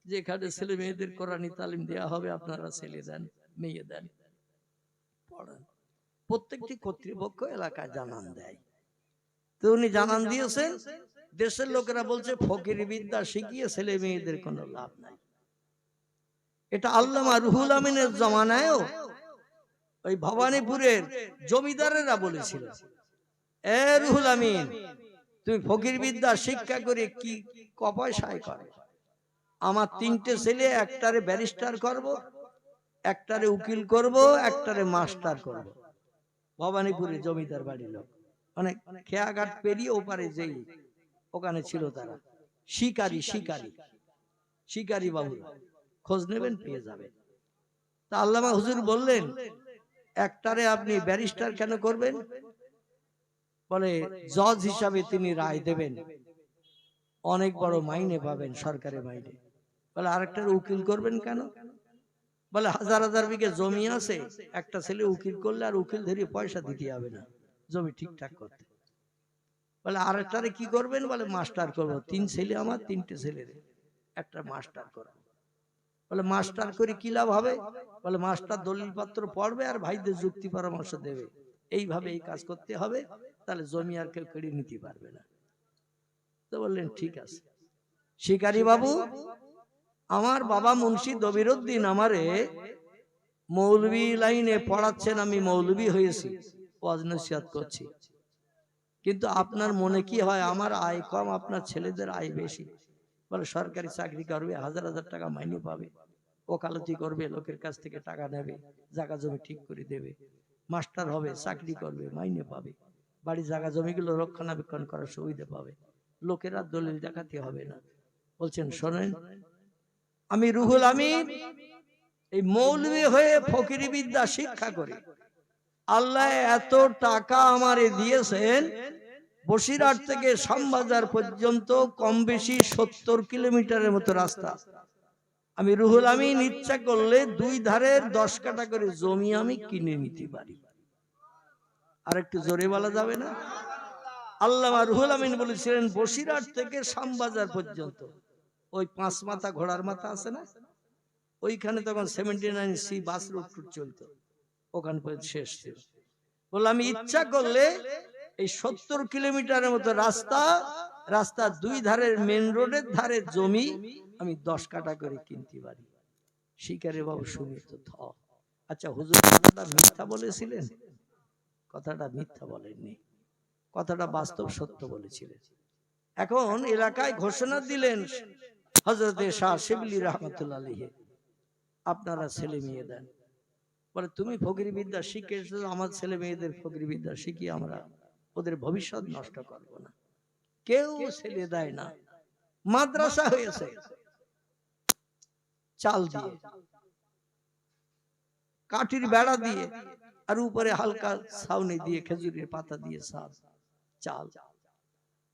যেখানে ছেলে মেয়েদের কোরআনী তালিম দেওয়া হবে, আপনারা ছেলে দেন, মেয়ে দেন, পড়ান। প্রত্যেকটি কর্তৃপক্ষ এলাকায় জানান দেয়। তো উনি জানান দিয়েছেন, দেশের লোকেরা বলছে ফকির বিদ্যা শিখিয়ে ছেলে মেয়েদের কোনো লাভ নাই। এটা আল্লামা রুহুল আমিনের জমানায়ও ওই ভবানীপুরের জমিদারেরা বলেছিল, এ রুহুল আমিন, তুমি ফকির বিদ্যা শিক্ষা করে কি পয়সায় করে? আমার 3টে ছেলে, একটারে ব্যারিস্টার করব, একটারে উকিল করব, একটারে মাস্টার করব। ভবানীপুরে জমিদার বাড়ির লোক, অনেক খেয়াঘাট পেরিয়ে ওপারে যেই ওখানে ছিল তারা, শিকারি শিকারি শিকারি বাবু, খোঁজ নেবেন পেয়ে যাবেন। তা আল্লামা হুজুর বললেন, একটারে আপনি ব্যারিস্টার কেন করবেন? বলে জজ হিসাবে তিনি রায় দেবেন, অনেক বড় মাইনে পাবেন, সরকারি মাইনে। বলে আরেকটার উকিল করবেন কেন? বলে 1,000 বিঘে জমি আছে, একটা ছেলে উকিল করলে আর উকিল ধরে পয়সা দিতে হবে না জমি ঠিকঠাক করতে। বলে আরেকটারে কি করবেন? বলে মাস্টার করবো, 3 ছেলে আমার, 3টে ছেলের একটা মাস্টার করবো। বলে মাস্টার করে কি লাভ হবে? বলে মাস্টার দলিল পত্র পড়বে আর ভাইদের যুক্তি পরামর্শ দেবে, এইভাবে এই কাজ করতে হবে, তাহলে জমি আর কেউ কেড়ে নিতে পারবে না। তো বললেন ঠিক আছে। শিকারি বাবু, আমার বাবা মুন্সি দবিরউদ্দিন আমারে মৌলভী লাইনে পড়াচ্ছেন, আমি মৌলভী হয়েছি, ওয়াজ নসিহত করছি, কিন্তু আপনার মনে কি হয় আমার আয় কম, আপনার ছেলেদের আয় বেশি? বলে সরকারি চাকরি করবে, 1,000 টাকা মাইনে পাবে, ওকালতি করবে, লোকের কাছ থেকে টাকা নেবে, জায়গা জমি ঠিক করে দেবে, মাস্টার হবে, চাকরি করবে, মাইনে পাবে, বাড়ি জায়গা জমিগুলো রক্ষণাবেক্ষণ করার সুবিধা পাবে, লোকেরা দলিল দেখাতে হবে না। বলছেন শোনেন, আমি রুহুল আমিন এই মৌলভী হয়ে ফকিরি বিদ্যা শিক্ষা করে আল্লাহ এত টাকা আমারে দিয়েছেন, বসিরহাট থেকে শ্যামবাজার পর্যন্ত কম বেশি 70 কিলোমিটারের মতো রাস্তা। আমি রুহুল আমিন ইচ্ছা করলে 2 ধারের 10 কাঠা করে জমি আমি কিনে নিতে পারি। আর একটু জোরে বলা যাবে না? আল্লামা রুহুল আমিন বলেছিলেন বসিরহাট থেকে শ্যামবাজার পর্যন্ত, ওই 5 মাথা ঘোড়ার মাথা আছে না, ওইখানে তখন 79C বাস রুট চলতো, ওখান পর্যন্ত শেষ ছিল। বলে আমি ইচ্ছা করলে এই 70 কিলোমিটারের মতো রাস্তা 2 ধারের মেন রোডের ধারে জমি আমি 10 কাঠা করে কিনতে পারি। শিকারি বাবু শুনে তো থ। আচ্ছা হুজুর কথাটা মিথ্যা বলেছিলেন? কথাটা মিথ্যা বলেননি, কথাটা বাস্তব সত্য বলেছিলেন। এখন এলাকায় ঘোষণা দিলেন হযরতে শাহ শিবলি রহমাতুল্লাহ আলাইহি, আপনারা ছেলে মেয়ে দেন। বলে তুমি ফকিরি বিদ্যা শিখে এসেছো, আমার ছেলে মেয়েদের ফকিরি বিদ্যা শিখিয়ে আমরা ওদের ভবিষ্যৎ নষ্ট করব না। কেউ ছেলে দেয় না। মাদ্রাসা হয়েছে চাল দিয়ে, কাঠির বেড়া দিয়ে, আর উপরে হালকা ছাউনি দিয়ে খেজুরের পাতা দিয়ে সাজ চাল,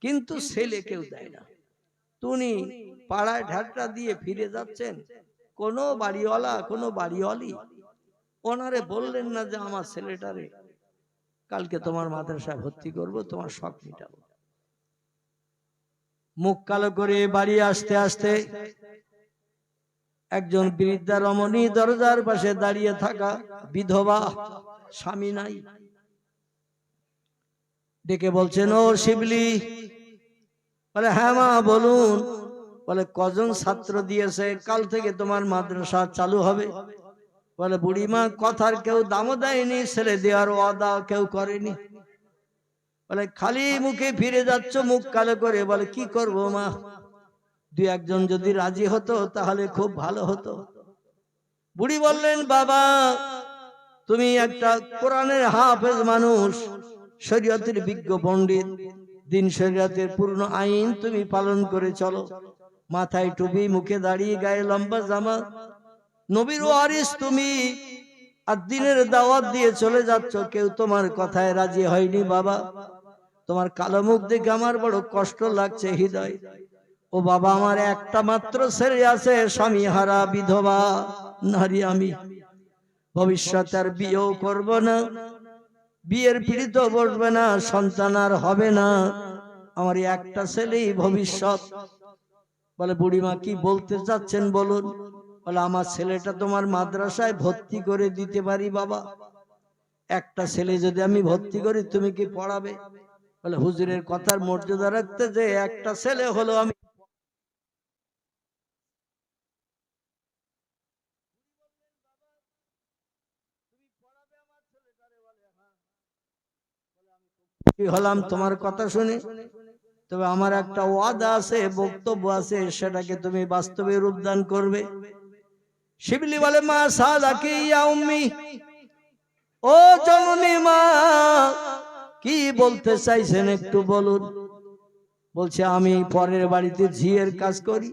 কিন্তু ছেলে কেউ দেয় না। তুমি পাড়ায় ঢাটটা দিয়ে ফিরে যাচ্ছেন, কোনো বাড়িওয়ালা কোনো বাড়িওয়ালি ওনারে বললেন না যে আমার ছেলেটারে কালকে তোমার মাদ্রাসায় ভর্তি করব, তোমার শখ মিটাবো। মুখ কালো করে বাড়ি আসতে আসতে একজন বৃদ্ধা রমণী দরজার পাশে দাঁড়িয়ে থাকা, বিধবা, স্বামী নাই, ডেকে বলছেন, ও শিবলি। বলে হ্যাঁ মা বলুন। বলে কজন ছাত্র দিয়েছে, কাল থেকে তোমার মাদ্রাসা চালু হবে। বলে বুড়িমা কথার কেউ দামও দেয়নি, ছেলে দেওয়ার ওয়াদা কেউ করেনি। বলে খালি মুখে ফিরে যাচ্ছ মুখ কালো করে। বলে কি করব মা, দুই একজন যদি রাজি হতো তাহলে খুব ভালো হতো। বুড়ি বললেন বাবা তুমি একটা কোরআনের হাফেজ মানুষ, শরীয়তের বিজ্ঞ পণ্ডিত, দিন শরীয়তের পূর্ণ আইন তুমি পালন করে চলো। মাথায় টুপি, মুখে দাড়ি, গায়ে লম্বা জামা, নবীর ওয়ারিস তুমি, আর দিনের দাওয়াত দিয়ে চলে যাচ্ছ, কেউ তোমার কথায় রাজি হয়নি বাবা। তোমার কালো মুখ দেখে আমার বড় কষ্ট লাগছে হৃদয়। ও বাবা আমার একটা মাত্র ছেলে আছে, স্বামী হারা বিধবা নারী আমি, ভবিষ্যতে আর বিয়েও করব না, বিয়ের পিড়িতে বসবে না, সন্তান আর হবে না, আমার একটা ছেলেই ভবিষ্যৎ। বলে বুড়িমা কি বলতে চাচ্ছেন বলুন। বলে আমার ছেলেটা তোমার মাদ্রাসায় ভর্তি করে দিতে পারি বাবা। একটা ছেলে যদি আমি ভর্তি করি তুমি কি পড়াবে? বলে হুজুরের কথার মর্যাদা রাখতে যে একটা ছেলে হলো আমি হলাম তোমার কথা শুনে, তবে আমার একটা ওয়াদা আছে, বক্তব্য আছে, সেটাকে তুমি বাস্তবে রূপদান করবে। শিবলি বলে মা সাদাকি ইয়া উম্মি, ও জননী মা কি বলতে চাইছেন একটু বলুন। বলছে আমি পরের বাড়িতে ঝিয়ের কাজ করি,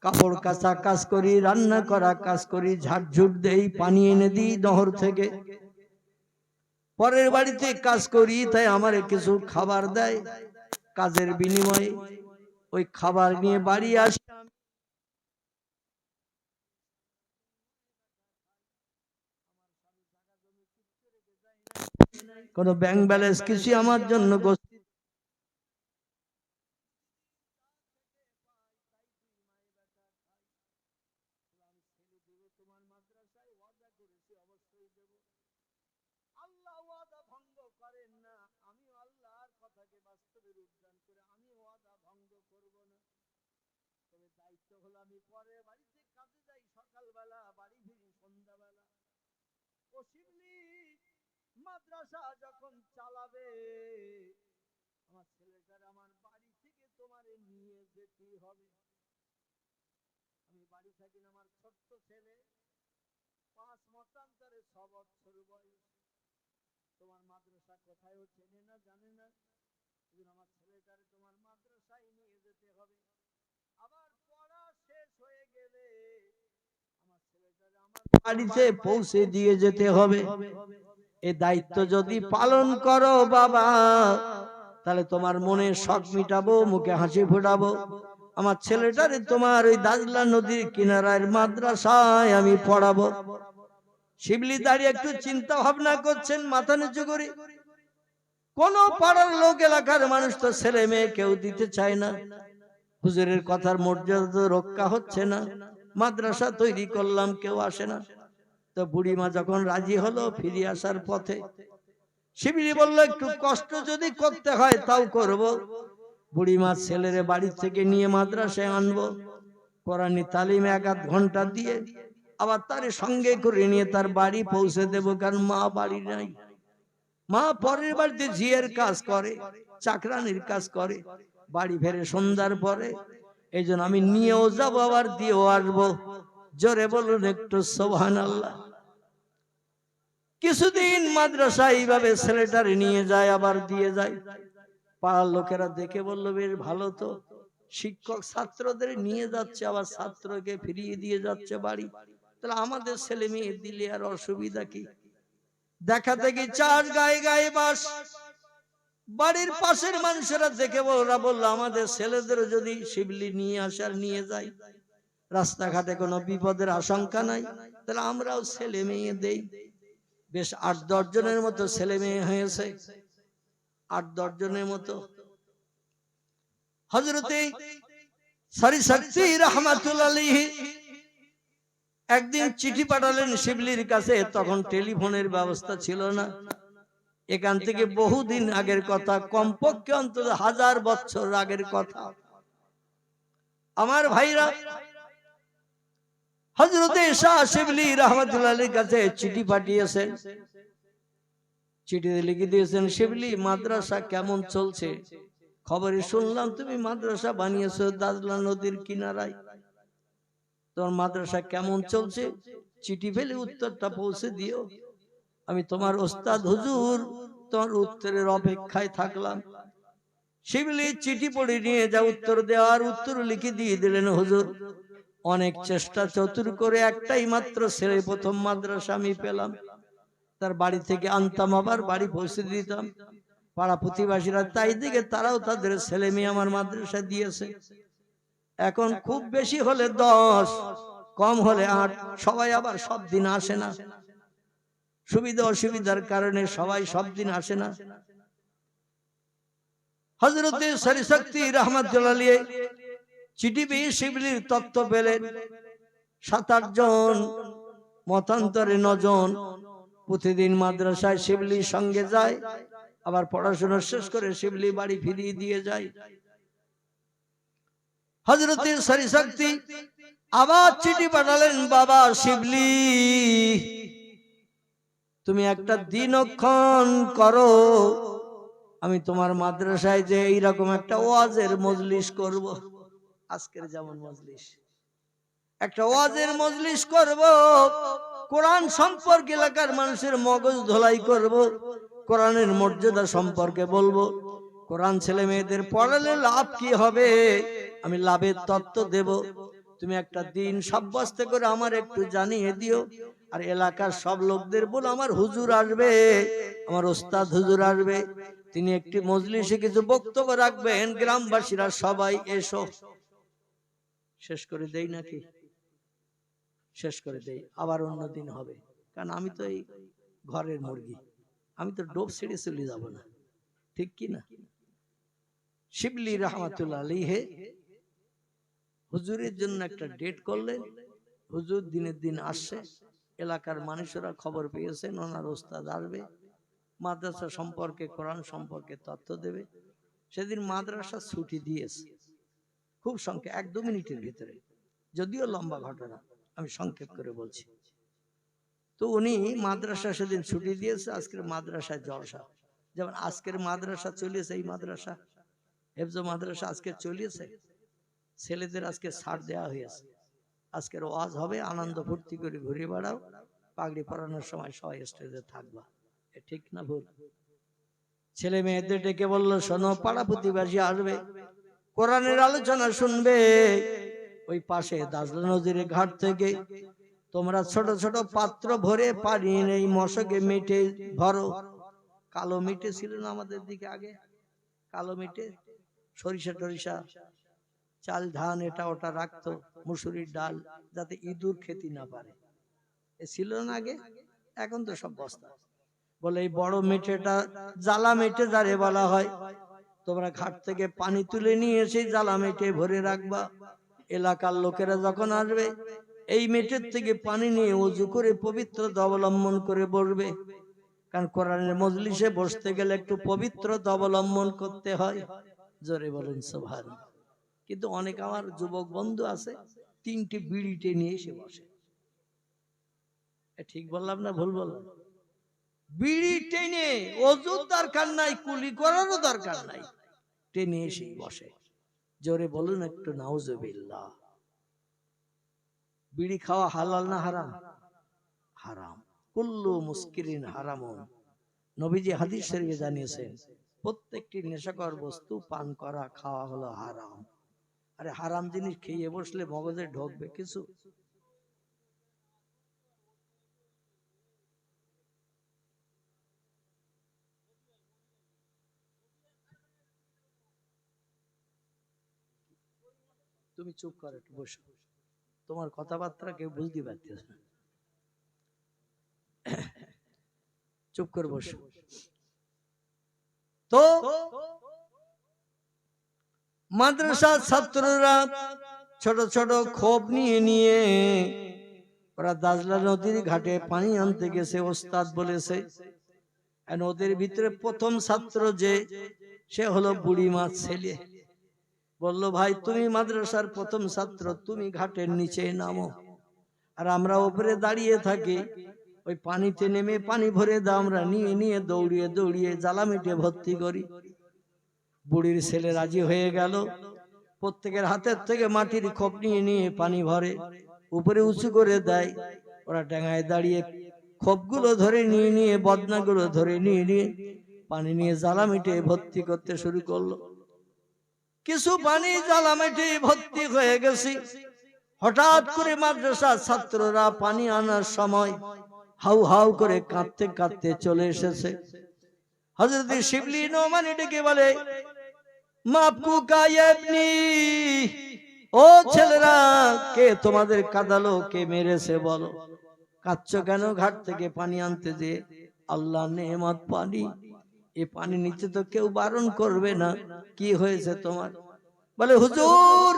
কাপড় কাচা কাজ করি, রান্না করা কাজ করি, ঝাড়ঝুট দেই, পানি এনে দিই নহর থেকে, পরের বাড়িতে কাজ করি, তাই আমার কিছু খাবার দেয়, কাজের বিনিময়ে ওই খাবার নিয়ে বাড়ি আসি। কোন ব্যাংক ব্যালেন্স কিছু আমার জন্য মাদ্রাসা যখন চালাবে আমার ছেলেটার আমার বাড়ি থেকে তোমারে নিয়ে যেতে হবে। আমি বাড়ি থাকি না, আমার ছোট্ট ছেলে 5 মতান্তরে 6 বছর বয়স, তোমার মাদ্রাসা কোথায় চেনে না জানে না, আমার ছেলেটারে তোমার মাদ্রাসায় নিয়ে যেতে হবে। আবার পড়া শেষ হয়ে গেলে আমার ছেলেটারে আমার বাড়িতে পৌঁছে দিয়ে যেতে হবে। এই দায়িত্ব যদি পালন করো বাবা, তাহলে তোমার মনে শখ মিটাবো, মুখে হাসি ফোটাবো। আমার ছেলেটারে তোমার ওই দাজলা নদীর কিনারায় মাদ্রাসায় আমি পড়াবো। শিবলি দাঁড়িয়ে একটু চিন্তা ভাবনা করছেন, মাথা নিচু করে। কোন পাড়ার লোক, এলাকার মানুষ তো ছেলে মেয়ে কেউ দিতে চায় না, হুজুরের কথার মর্যাদা তো রক্ষা হচ্ছে না, মাদ্রাসা তৈরি করলাম কেউ আসে না। তো বুড়িমা যখন রাজি হলো, ফিরে আসার পথে শিবলি বলল একটু কষ্ট যদি করতে হয় তাও করব। বুড়িমা ছেলেরে বাড়ি থেকে নিয়ে মাদ্রাসায় আনবো, কোরআনী তালিম 1-8 ঘন্টা দিয়ে আবার তার সঙ্গে করে নিয়ে তার বাড়ি পৌঁছে দেব, কারণ মা বাড়ি নাই। মা পরের বাড়িতে ঝিয়ের কাজ করে, চাকরানির কাজ করে, বাড়ি ফেরে সন্ধ্যার পরে। এই জন্য আমি নিয়েও যাবো আবার দিয়েও আসবো। জোরে বলুন একটু সুবহানাল্লাহ। কিছুদিন মাদ্রাসা এইভাবে ছেলেটারে নিয়ে যায়, আবার দিয়ে যায়। পাড়ার লোকেরা দেখে বলল, বেশ ভালো তো, শিক্ষক ছাত্রদের নিয়ে যাচ্ছে আবার ছাত্রকে ফিরিয়ে দিয়ে যাচ্ছে বাড়ি, তাহলে আমাদের ছেলে মেয়ে দিলে আর অসুবিধা কি? দেখা দেখি চাষ গায়ে গায়ে বাস। বাড়ির পাশের মানুষেরা দেখে ওরা বললো, আমাদের ছেলেদের যদি শিবলি নিয়ে আসার নিয়ে যায়, রাস্তাঘাটে কোনো বিপদের আশঙ্কা নাই, তাহলে আমরাও ছেলে মেয়ে দেই। বেশ 8-10 জনের মতো ছেলে মেয়ে হয়েছে, 8-10 জনের মতো। হযরতে সরিশক্তি রাহমাতুল্লাহ আলাইহি একদিন চিঠি পাঠালেন শিবলির কাছে। তখন টেলিফোনের ব্যবস্থা ছিল না। এখান থেকে বহুদিন আগের কথা, কমপক্ষে অন্তত 1000 বছর আগের কথা। আমার ভাইরা, হযরতে শাহ শিবলি রাহমাতুল্লাহ আলাইহির কাছে চিঠি পাঠিয়েছেন। চিঠিতে লিখে দিয়েছেন, শিবলি মাদ্রাসা কেমন চলছে? খবরে শুনলাম তুমি মাদ্রাসা বানিয়েছো দাজলা নদীর কিনারায়, তোমার মাদ্রাসা কেমন চলছে? চিঠি ফেলে উত্তরটা পৌঁছে দিও। আমি তোমার ওস্তাদ হুজুর তোমার উত্তরের অপেক্ষায় থাকলাম। শিবলি চিঠি পড়ে নিয়ে যা উত্তর দেওয়ার উত্তর লিখে দিয়ে দিলেন, হুজুর অনেক চেষ্টা চতুর করে একটাই মাত্র ছেলে প্রথম মাদ্রাসা আমি পেলাম, তার বাড়ি থেকে আনতাম, আবার বাড়ি পৌঁছে দিতাম। পাড়া প্রতিবাসীরা তাই দিকে তারাও তাদের ছেলে মেয়ে আমার মাদ্রাসা দিয়েছে। এখন খুব বেশি হলে 10, কম হলে 8। সবাই আবার সব দিন আসে না, সুবিধা অসুবিধার কারণে সবাই সব দিন আসে না। হযরতে সরিশক্তি রাহমাতুল্লাহ আলাইহি চিঠি পেয়ে শিবলির তত্ত্ব পেলেন। 7-8 জন, মতান্তরে 9 জন প্রতিদিন মাদ্রাসায় শিবলির সঙ্গে যায়, আবার পড়াশোনা শেষ করে শিবলি বাড়ি ফিরিয়ে দিয়ে যায়। হযরতে সরিশক্তি আবার চিঠি পাঠালেন, বাবা শিবলি তুমি একটা দিনক্ষণ করো, আমি তোমার মাদ্রাসায় যে এইরকম একটা ওয়াজের মজলিস করব। আজকের যেমন মজলিস, একটা ওয়াজের মজলিস করব, কোরআন সম্পর্কে এলাকার মানুষের মগজ ধোলাই করব, কোরআনের মর্যাদা সম্পর্কে বলবো, কোরআন ছেলে মেয়েদের পড়ালে লাভ কি হবে আমি লাভের তত্ত্ব দেব। তুমি একটা দিন সাব্যস্ত করে আমার একটু জানিয়ে দিও, আর এলাকার সব লোকদের বল আমার হুজুর আসবে, আমার ওস্তাদ হুজুর আসবে, তিনি একটি মজলিসে কিছু বক্তব্য রাখবেন, গ্রামবাসীরা সবাই এসো। শেষ করে দেই নাকি? শেষ করে দেই, আবার অন্য দিন হবে, কারণ আমি তো এই ঘরের মুরগি, আমি তো ডোব ছেড়ে চলে যাব না, ঠিক কি না? শিবলি রাহমাতুল্লাহ আলাইহি হুজুরের জন্য একটা ডেট করলেন। হুজুর দিনের দিন আসছে, এলাকার মানুষেরা খবর পেয়েছেন ওনার ওস্তাদ আসবে, মাদ্রাসা সম্পর্কে কোরআন সম্পর্কে তথ্য দেবে। সেদিন মাদ্রাসা ছুটি দিয়েছে, খুব সংক্ষেপ 1-2 মিনিটের ভিতরে, যদিও লম্বা ঘটনা, আমি সংক্ষেপ করে বলছি। তো উনি মাদ্রাসা সেদিন ছুটি দিয়েছে, আজকের মাদ্রাসায় জলসা। যেমন আজকের মাদ্রাসা চলেছে, এই মাদ্রাসা হেফজ মাদ্রাসা আজকে চলেছে, ছেলেদের আজকে ছাড় দেওয়া হয়েছে, আজকের ওয়াজ হবে, আনন্দ ফুর্তি করে ঘুরে বেড়াও, পাগড়ি পরানোর সময় সবাই স্টেজে থাকবা। ঠিক না ভুল? ছেলে মেয়েদের ডেকে বললো, শোনো পাড়া প্রতিবাসী আসবে, কোরআনের আলোচনা শুনবে, ওই পাশে দাজলা নদীর ঘাট থেকে তোমরা ছোট ছোট পাত্র ভরে পানি নেই, মশকে মিটে ভরো। কালো মিটে ছিল না আমাদের দিকে আগে, কালো মিটে সরিষা টরিষা চাল ধান এটা ওটা রাখতো, মুসুরির ডাল, যাতে ইঁদুর খেতে না পারে, এ ছিল না আগে। এখন তো সব বস্তা। বলে এই বড় মেটেটা জ্বালা মেটে যারে বলা হয়, তোমরা ঘাট থেকে পানি তুলে নিয়ে এসে জ্বালা মেটে ভরে রাখবা। এলাকার লোকেরা যখন আসবে এই মেটের থেকে পানি নিয়ে ওযু করে পবিত্রতা অবলম্বন করে বসবে, কারণ কোরআনের মজলিসে বসতে গেলে একটু পবিত্রতা অবলম্বন করতে হয়। জোরে বলেন সুবহানাল্লাহ। কিন্তু অনেক আমার যুবক বন্ধু আছে 3টি বিড়ি টেনে এসে বসে। ঠিক বললাম না ভুল বললাম? বিড়ি টেনে, ওযুর দরকার নাই, কুলি করারও দরকার নাই, টেনে এসে বসে। জোরে বলুন একটু নাউজুবিল্লাহ। বিড়ি খাওয়া হালাল না হারাম? হারাম। কুল্লু মুস্কিরিন হারামুন। নবীজি হাদিস শরীফে জানিয়েছেন প্রত্যেকটি নেশাকর বস্তু পান করা খাওয়া হলো হারাম। আরে হারাম জিনিস খেয়ে বসলে মগজে ঢোকবে কিছু? তুমি চুপ করে একটু বসো, তোমার কথাবার্তা কেউ বুঝতে পারতেছে না, চুপ করে বসো। তো মাদ্রাসার ছাত্ররা ছোট ছোট খোপ নিয়ে নিয়ে ওরা দাজলা নদীর ঘাটে পানি আনতে গেছে। ওস্তাদ বলেছে নদীর ভিতরে প্রথম ছাত্র যে সে হলো বুড়িমার ছেলে। বলল ভাই তুমি মাদ্রাসার প্রথম ছাত্র, তুমি ঘাটের নিচে নামো, আর আমরা উপরে দাঁড়িয়ে থাকি, ওই পানিতে নেমে পানি ভরে দাও, আমরা নিয়ে নিয়ে দৌড়িয়ে দৌড়িয়ে জ্বালামিটে ভর্তি করি। বুড়ির ছেলে রাজি হয়ে গেল। প্রত্যেকের হাতের থেকে মাটির খোপ নিয়ে নিয়ে পানি ভরে উপরে উঁচু করে দেয়। ওরা ডাঙায় দাঁড়িয়ে খোপগুলো ধরে নিয়ে নিয়ে বদনাগুলো ধরে নিয়ে নিয়ে পানি নিয়ে জ্বালামিটে ভর্তি করতে শুরু করলো। কিছু পানি জ্বালামিটে ভর্তি হয়ে গেছে। হঠাৎ করে মাদ্রাসার ছাত্ররা পানি আনার সময় হাউ হাউ করে কাঁদতে কাঁদতে চলে এসেছে। হযরত শিবলি নোমানি ডেকে বলে মাপকু কায়েবনি, ও ছেলেরা কে তোমাদের কাঁদালো, কে মেরেছে বলো, কাঁদছো কেন? ঘাট থেকে পানি আনতে যে আল্লাহ নেয়ামত পানি, এই পানি নিতে তো কেউ বারণ করবে না, কি হয়েছে তোমার? বলে হুজুর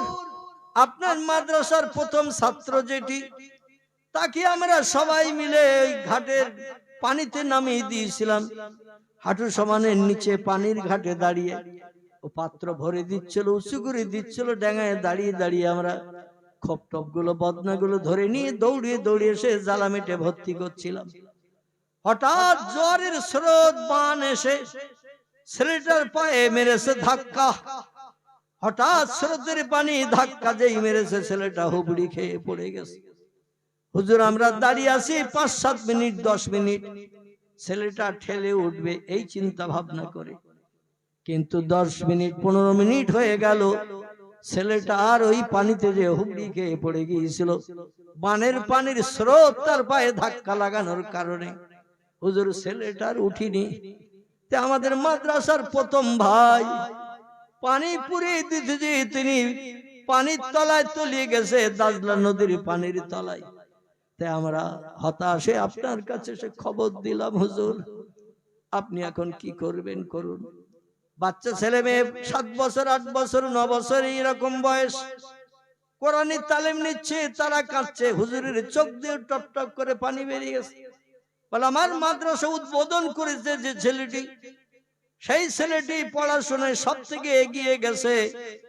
আপনার মাদ্রাসার প্রথম ছাত্র যেটি, তাকে আমরা সবাই মিলে ওই ঘাটের পানিতে নামিয়ে দিয়েছিলাম। হাঁটু সমানের নিচে পানির ঘাটে দাঁড়িয়ে ও পাত্র ভরে দিচ্ছিল, উঁচু করে দিচ্ছিল, ডাঙায় দাঁড়িয়ে দাঁড়িয়ে আমরা খোপ টপ গুলো বদনাগুলো ধরে নিয়ে দৌড়িয়ে দৌড়িয়ে এসে জ্বালামিটে ভর্তি করছিলাম। হঠাৎ জোয়ারের স্রোত বান এসে ছেলেটার পায়ে মেরেছে ধাক্কা। হঠাৎ স্রোতের পানি ধাক্কা যেই মেরেছে ছেলেটা হুবড়ি খেয়ে পড়ে গেছে। হুজুর আমরা দাঁড়িয়ে আছি 5-7 মিনিট 10 মিনিট, ছেলেটা ঠেলে উঠবে এই চিন্তা ভাবনা করে, কিন্তু 10 মিনিট 15 মিনিট হয়ে গেল, ছেলেটা আর ওই পানিতে যে হুবড়ি খেয়ে পড়ে গিয়েছিল, বানের পানির স্রোত তার পায়ে ধাক্কা লাগানোর কারণে হুজুর ছেলেটার উঠিনি। তে আমাদের মাদ্রাসার প্রথম ভাই পানি পুরে দিতে যে তিনি পানির তলায় তলিয়ে গেছে, দাজলা নদীর পানির তলায়। তাই আমরা হতাশে আপনার কাছে সে খবর দিলাম হুজুর, আপনি এখন কি করবেন করুন। বাচ্চা ছেলে মেয়ে 7 বছর 8 বছর 9 বছর এইরকম বয়স, কোরআনী তালিম নিচ্ছে, তারা কাঁদছে। হুজুরের চোখ দিয়ে টপ টপ করে পানি বেরিয়ে গেছে। বলে আমার মাদ্রাসা উদ্বোধন করেছে যে ছেলেটি, সেই ছেলেটি পড়াশোনায় সব থেকে এগিয়ে গেছে,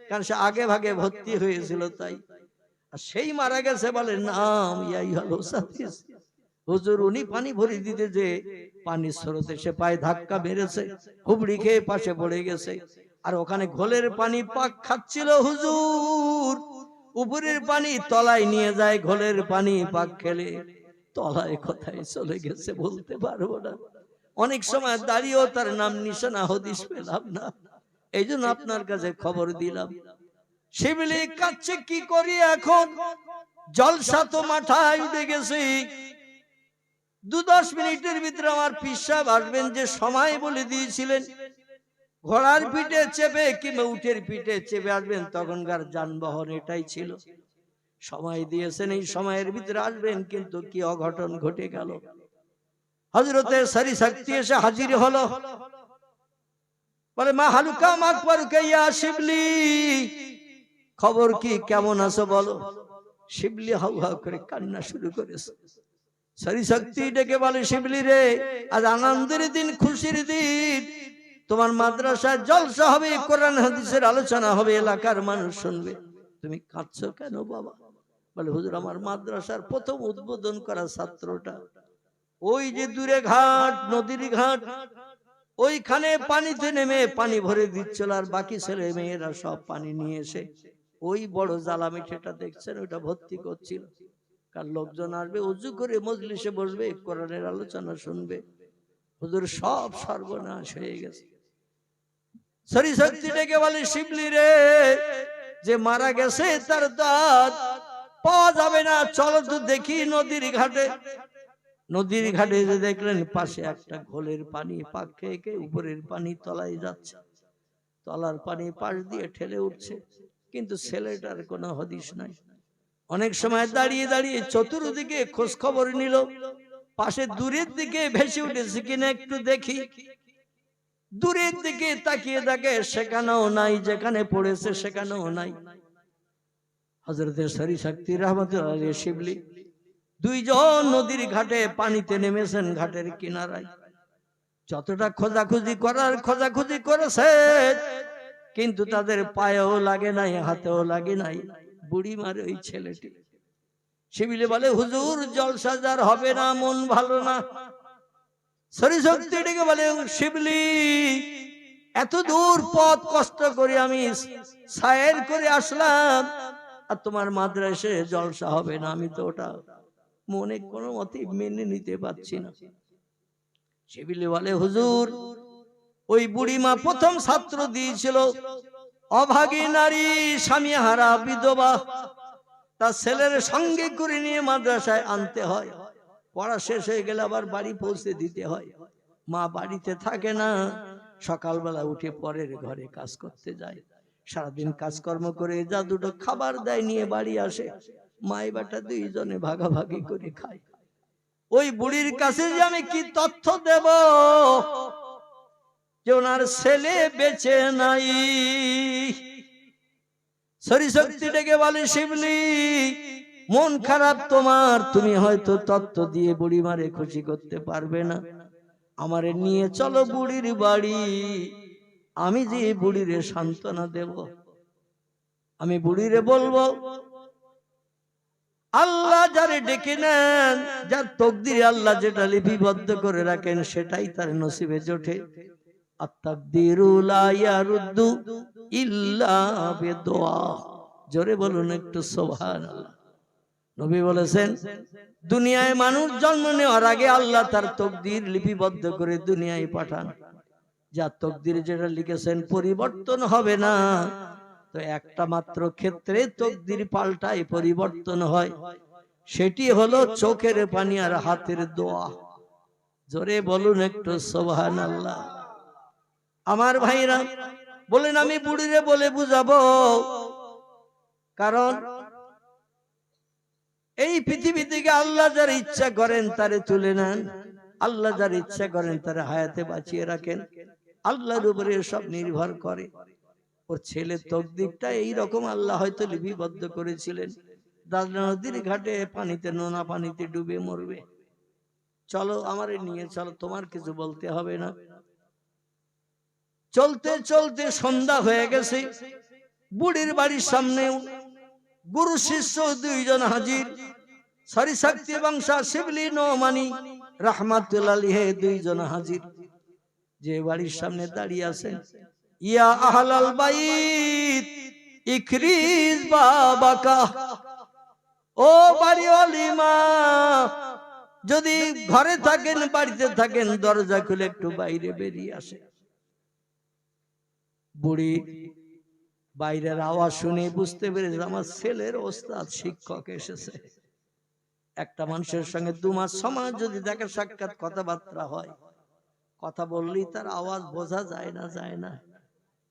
কারণ সে আগে ভাগে ভর্তি হয়েছিল তাই, আর সেই মারা গেছে। বলে নাম ইয়াই হলো সাফিস। হুজুর উনি পানি ভরে দিতে যে পানির স্রোতে সে পায়ে ধাক্কা মেরেছে, হুবড়ি খেয়ে পাশে পড়ে গেছে, আর ওখানে ঘোলের পানি পাক খাচ্ছিল। হুজুর উপরের পানি তলায় নিয়ে যায়, ঘোলের পানি পাক খেলে তলায় কোথায় চলে গেছে বলতে পারবো না। অনেক সময় দাঁড়িয়েও তার নাম নিশানা হদিস পেলাম না, এই জন্য আপনার কাছে খবর দিলাম। শিবলি কাচ্ছে কি করি এখন, জলসা তো মাথায় উঠে গেছে। 2-10 মিনিটের ভিতরে আমার পীর সাহেব আসবেন, যে সময় বলে দিয়েছিলেন ঘোড়ার পিঠে চেপে কিংবা উটের পিঠে চেপে আসবেন, তখনকার যানবাহন এটাই ছিল। সময় দিয়েছেন এই সময়ের ভিতরে আসবেন, কিন্তু কি অঘটন ঘটে গেল। হযরতে সারি শক্তি এসে হাজির হলো। বলে মা হালুকা মাকবরকে ইয়া শিবলি, খবর কি, কেমন আছো বলো। শিবলি হাউ হাউ করে কান্না শুরু করেছে। সারি শক্তি ডেকে বলে শিবলি রে, আজ আনন্দের দিন, খুশির দিন, তোমার মাদ্রাসায় জলসা হবে, কোরআন হাদিসের আলোচনা হবে, এলাকার মানুষ শুনবে, তুমি কাঁদছো কেন বাবা? বলে হুজুর আমার মাদ্রাসার প্রথম উদ্বোধন করা ছাত্রটা ওই যে দূরে ঘাট, নদীর ঘাট, ওইখানে পানিতে নেমে পানি ভরে দিচ্ছিল, আর বাকি ছেলে মেয়েরা সব পানি নিয়ে এসে ওই বড় জ্বালামিঠেটা দেখছেন ওইটা ভর্তি করছিল। কার লোকজন আসবে, উজু করে মজলিসে বসবে, কোরআনের আলোচনা শুনবে। হুজুর সব সর্বনাশ হয়ে গেছে। সরি শক্তি ডেকে বলে, শিবলি রে, যে মারা গেছে তার দাঁত পাওয়া যাবে না, চলো তো দেখি নদীর ঘাটে। নদীর ঘাটে যে দেখলেন পাশে একটা ঘোলের পানি পাক খেয়ে খেয়ে উপরের পানি তলায় যাচ্ছে, তলার পানি পাশ দিয়ে ঠেলে উঠছে, কিন্তু ছেলেটার কোনো হদিশ নাই। অনেক সময় দাঁড়িয়ে দাঁড়িয়ে চতুর্দিকে খোঁজ খবর নিল, পাশে দূরের দিকে ভেসে উঠেছে কিনা একটু দেখি। দূরের দিকে তাকিয়ে দেখে সেখানেও নাই, যেখানে পড়েছে সেখানেও নাই। হযরত সরি শক্তি রহমাতুল্লাহ আলাইহি শিবলি দুইজন নদীর ঘাটে পানিতে নেমেছেন, ঘাটের কিনারায়। যতটা খোঁজাখুঁজি করার খোঁজাখুঁজি করেছে, কিন্তু তাদের পায়েও লাগে নাই, হাতেও লাগে নাই বুড়িমার ওই ছেলেটি। শিবলি বলে, হুজুর জলসাজার হবে না, মন ভালো না। সরি শক্তি ডেকে বলে, শিবলি এত দূর পথ কষ্ট করে আমি সায়ের করে আসলাম, আর তোমার মাদ্রাসে জলসা হবে না, আমি তো ওটা মনে কোনো মতে মেনে নিতে পারছি না। শিবলি বলে, হুজুর ওই বুড়িমা প্রথম ছাত্র দিয়েছিল, অভাগী নারী, স্বামী হারা বিধবা, তার ছেলের সঙ্গে করে নিয়ে মাদ্রাসায় আনতে হয়, পড়া শেষ হয়ে গেলে আবার বাড়ি পৌঁছে দিতে হয়। মা বাড়িতে থাকে না, সকালবেলা উঠে পরের ঘরে কাজ করতে যায়, সারাদিন কাজকর্ম করে যা দুটো খাবার দেয় নিয়ে বাড়ি আসে, মাই বেটা দুইজনে ভাগাভাগি করে খায়। ওই বুড়ির কাছে যে আমি কি তথ্য দেব যে ওনার ছেলে বেঁচে নাই? সরি শক্তি ডেকে বলে, শিবলি মন খারাপ তোমার, তুমি হয়তো তত্ত্ব দিয়ে বুড়ি মারে খুশি করতে পারবে না, আমারে নিয়ে চলো বুড়ির বাড়ি, আমি যে বুড়িরে সান্ত্বনা দেব। আমি বুড়িরে বলবো, আল্লাহ যারে ডেকে নেন, যার তকদিরে আল্লাহ যেটা লিপিবদ্ধ করে রাখেন সেটাই তার নসিবে জোটে। আত-তাকদিরু লা ইয়ারুদ্দু ইল্লা বিদুআ। জোরে বলুন একটু সুবহানাল্লাহ। নবী বলেছেন, দুনিয়ায় মানুষ জন্ম নেওয়ার আগে আল্লাহ তার তকদির লিপিবদ্ধ করে দুনিয়ায় পাঠান। যার তকদিরে যেটা লিখেছেন পরিবর্তন হবে না, তো একটা মাত্র ক্ষেত্রে তকদির পাল্টায়, পরিবর্তন হয়, সেটি হলো চোখের পানি আর হাতের দোয়া। জোরে বলুন একটু সুবহানাল্লাহ। আমার ভাইরা বলেন, আমি বুড়িরে বলে বুঝাবো, কারণ এই পৃথিবী থেকে আল্লাহ যার ইচ্ছা করেন তারে তুলে নেন, আল্লাহ যার ইচ্ছা করেন তারে হায়াতে বাঁচিয়ে রাখেন, আল্লাহর উপরে সব নির্ভর করে। ওর ছেলের তকদিরটা এইরকম আল্লাহ হয়তো লিপিবদ্ধ করেছিলেন, দাদা নদীর ঘাটে পানিতে, নোনা পানিতে ডুবে মরবে। চলো আমারে নিয়ে চলো, তোমার কিছু বলতে হবে না। চলতে চলতে সন্ধ্যা হয়ে গেছে, বুড়ির বাড়ির সামনে গুরু শিষ্য দুইজন হাজির, সরি শক্তি বংশা শিবলি নোমানি রাহমাতুল্লাহ আলাইহি দুইজন হাজির। যে বাড়ির সামনে দাঁড়িয়ে আছেন, ইয়া আহলাল বাইত ইকরিজ বাবাকা, ও বাড়িওয়ালি মা, যদি ঘরে থাকেন, বাড়িতে থাকেন, দরজা খুলে একটু বাইরে বেরিয়ে আসে। বুড়ি বাইরের আওয়াজ শুনে বুঝতে পেরেছে আমার ছেলের ওস্তাদ শিক্ষক এসেছে। একটা মানুষের সঙ্গে 2 মাস 6 মাস যদি দেখা সাক্ষাৎ কথাবার্তা হয়, কথা বললেই তার আওয়াজ বোঝা যায় না, যায় না,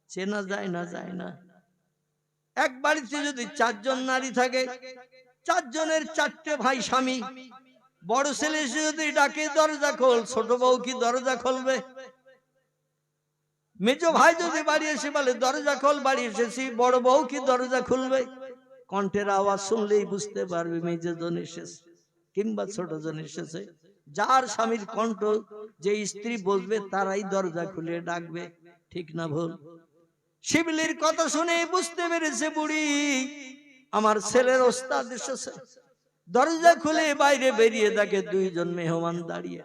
চেনা যায় না, যায় না। এক বাড়িতে যদি 4 জন নারী থাকে, 4 জনের 4টে ভাই স্বামী, বড় ছেলে যদি ডাকে দরজা খোল, ছোট বউ কি দরজা খুলবে? মেজো ভাই যদি বাড়ি এসে বলে দরজা খোল, বাড়ি এসেছি, বড় বউ কি দরজা খুলবে? কণ্ঠের আওয়াজ শুনলেই বুঝতে পারবে মেজো জন এসেছে কিংবা ছোট জন এসেছে। যার স্বামীর কণ্ঠ যে স্ত্রী বসবে তারাই দরজা খুলে ডাকবে, ঠিক না ভুল? শিবলির কথা শুনে বুঝতে পেরেছে বুড়ি আমার ছেলের ওস্তাদ এসেছে। দরজা খুলে বাইরে বেরিয়ে দেখে 2 জন মেহমান দাঁড়িয়ে।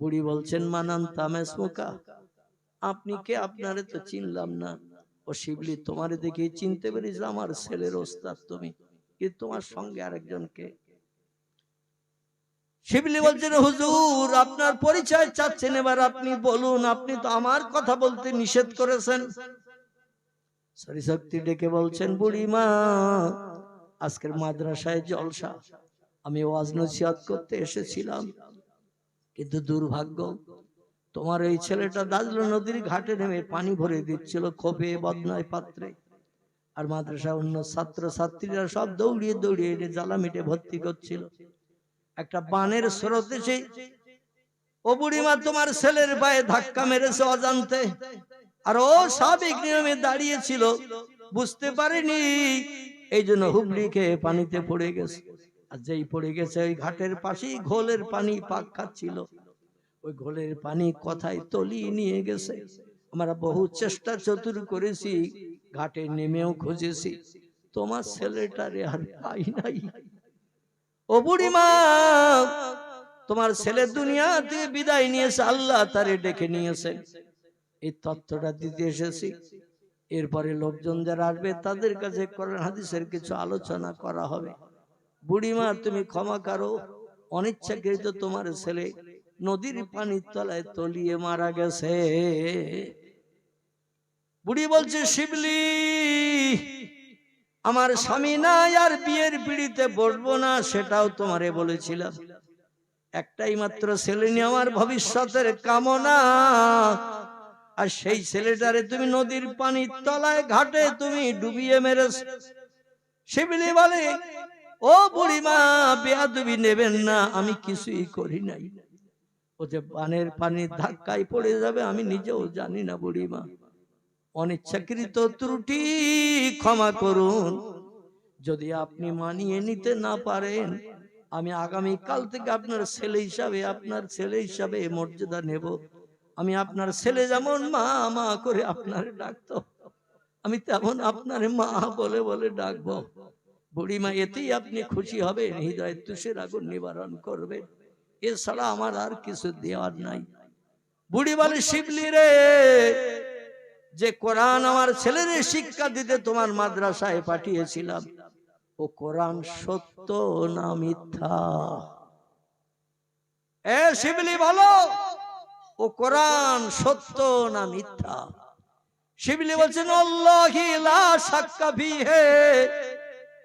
বুড়ি বলছেন, মানান তামেসমুকা, আপনি কে? আপনারে তো চিনলাম না। ও শিবলি, তোমারে দেখে চিনতে পেরেছি, আমার ছেলের ওস্তাদ তুমি, কিন্তু তোমার সঙ্গে আরেকজন কে? শিবলি বলছেন, হুজুর আপনার পরিচয় চাচ্ছেন, এবার আপনি বলুন, আপনি তো আমার কথা বলতে নিষেধ করেছেন। শক্তি ডেকে বলছেন, বুড়িমা আজকের মাদ্রাসায় জলসা, আমি ওয়াজ নসিহত করতে এসেছিলাম, কিন্তু দুর্ভাগ্য তোমার এই ছেলেটা দাজলো নদীর ঘাটে নেমে পানি ভরে দিচ্ছিল খোপে বদনায় পাত্রে, আর মাদ্রাসা অন্য ছাত্র ছাত্রীরা সব দৌড়িয়ে দৌড়িয়ে এনে জ্বালামিটে ভর্তি করছিল। একটা বানের স্রোত এসে ও বুড়িমা তোমার ছেলের পায়ে ধাক্কা মেরেছে অজান্তে, আর ও স্বাভাবিক নিয়মে দাঁড়িয়েছিল, বুঝতে পারেনি, এই জন্য হুবড়ি খেয়ে পানিতে পড়ে গেছে। আর যেই পড়ে গেছে ওই ঘাটের পাশেই ঘোলের পানি পাক খাচ্ছিল, ওই ঘোলের পানি কথায় তলিয়ে নিয়ে গেছে। আমরা বহু চেষ্টা চতুর করেছি, ঘাটে নেমেও খুঁজেছি, তোমার ছেলেটারে আর পাই নাই। ও বুড়িমা তোমার ছেলে দুনিয়া থেকে বিদায় নিয়েছে, আল্লাহ তারে ডেকে নিয়েছে, এই তথ্যটা দিতে এসেছি। এরপরে লোকজন যারা আসবে তাদের কাছে কোরআন হাদিসের কিছু আলোচনা করা হবে। বুড়িমা তুমি ক্ষমা করো, অনিচ্ছাকৃত তোমার ছেলে নদীর পানির তলায় তলিয়ে মারা গেছে। বুড়ি বলছে, শিবলি আমার স্বামী নাই, আর বিয়ের পিড়িতে বসবো না, সেটাও তোমারে বলেছিলাম। একটাই মাত্র ছেলে নিয়ে আমার ভবিষ্যতের কামনা, আর সেই ছেলেটারে তুমি নদীর পানির তলায় ঘাটে তুমি ডুবিয়ে মেরেছ। শিবলি বলে, ও বুড়িমা বেয়াদবি নেবেন না, আমি কিছুই করি নাই। ও যে বানের পানির ধাক্কায় পড়ে যাবে আমি নিজেও জানি না বুড়িমা, অনিচ্ছাকৃত ত্রুটি ক্ষমা করুন। যদি আপনি মানিয়ে নিতে না পারেন, আমি আগামী কাল থেকে আপনার ছেলে হিসাবে মর্যাদা নেব। আমি আপনার ছেলে যেমন মা মা করে আপনার ডাকতো, আমি তেমন আপনার মা বলে বলে ডাকবো। বুড়িমা এতেই আপনি খুশি হবেন, হৃদয়ের তুষের আগুন নিবারণ করবে, এছাড়া আমার আর কিছু দেওয়ার নাই। বুড়ি বলে, শিবলি রে, যে কোরআন আমার ছেলের শিক্ষা দিতে তোমার মাদ্রাসায় পাঠিয়েছিলাম, ও কোরআন সত্য না মিথ্যা? এ শিবলি বলো, ও কোরআন সত্য না মিথ্যা? শিবলি বলছেন, আল্লাহি লা শাক্কা ফিহি,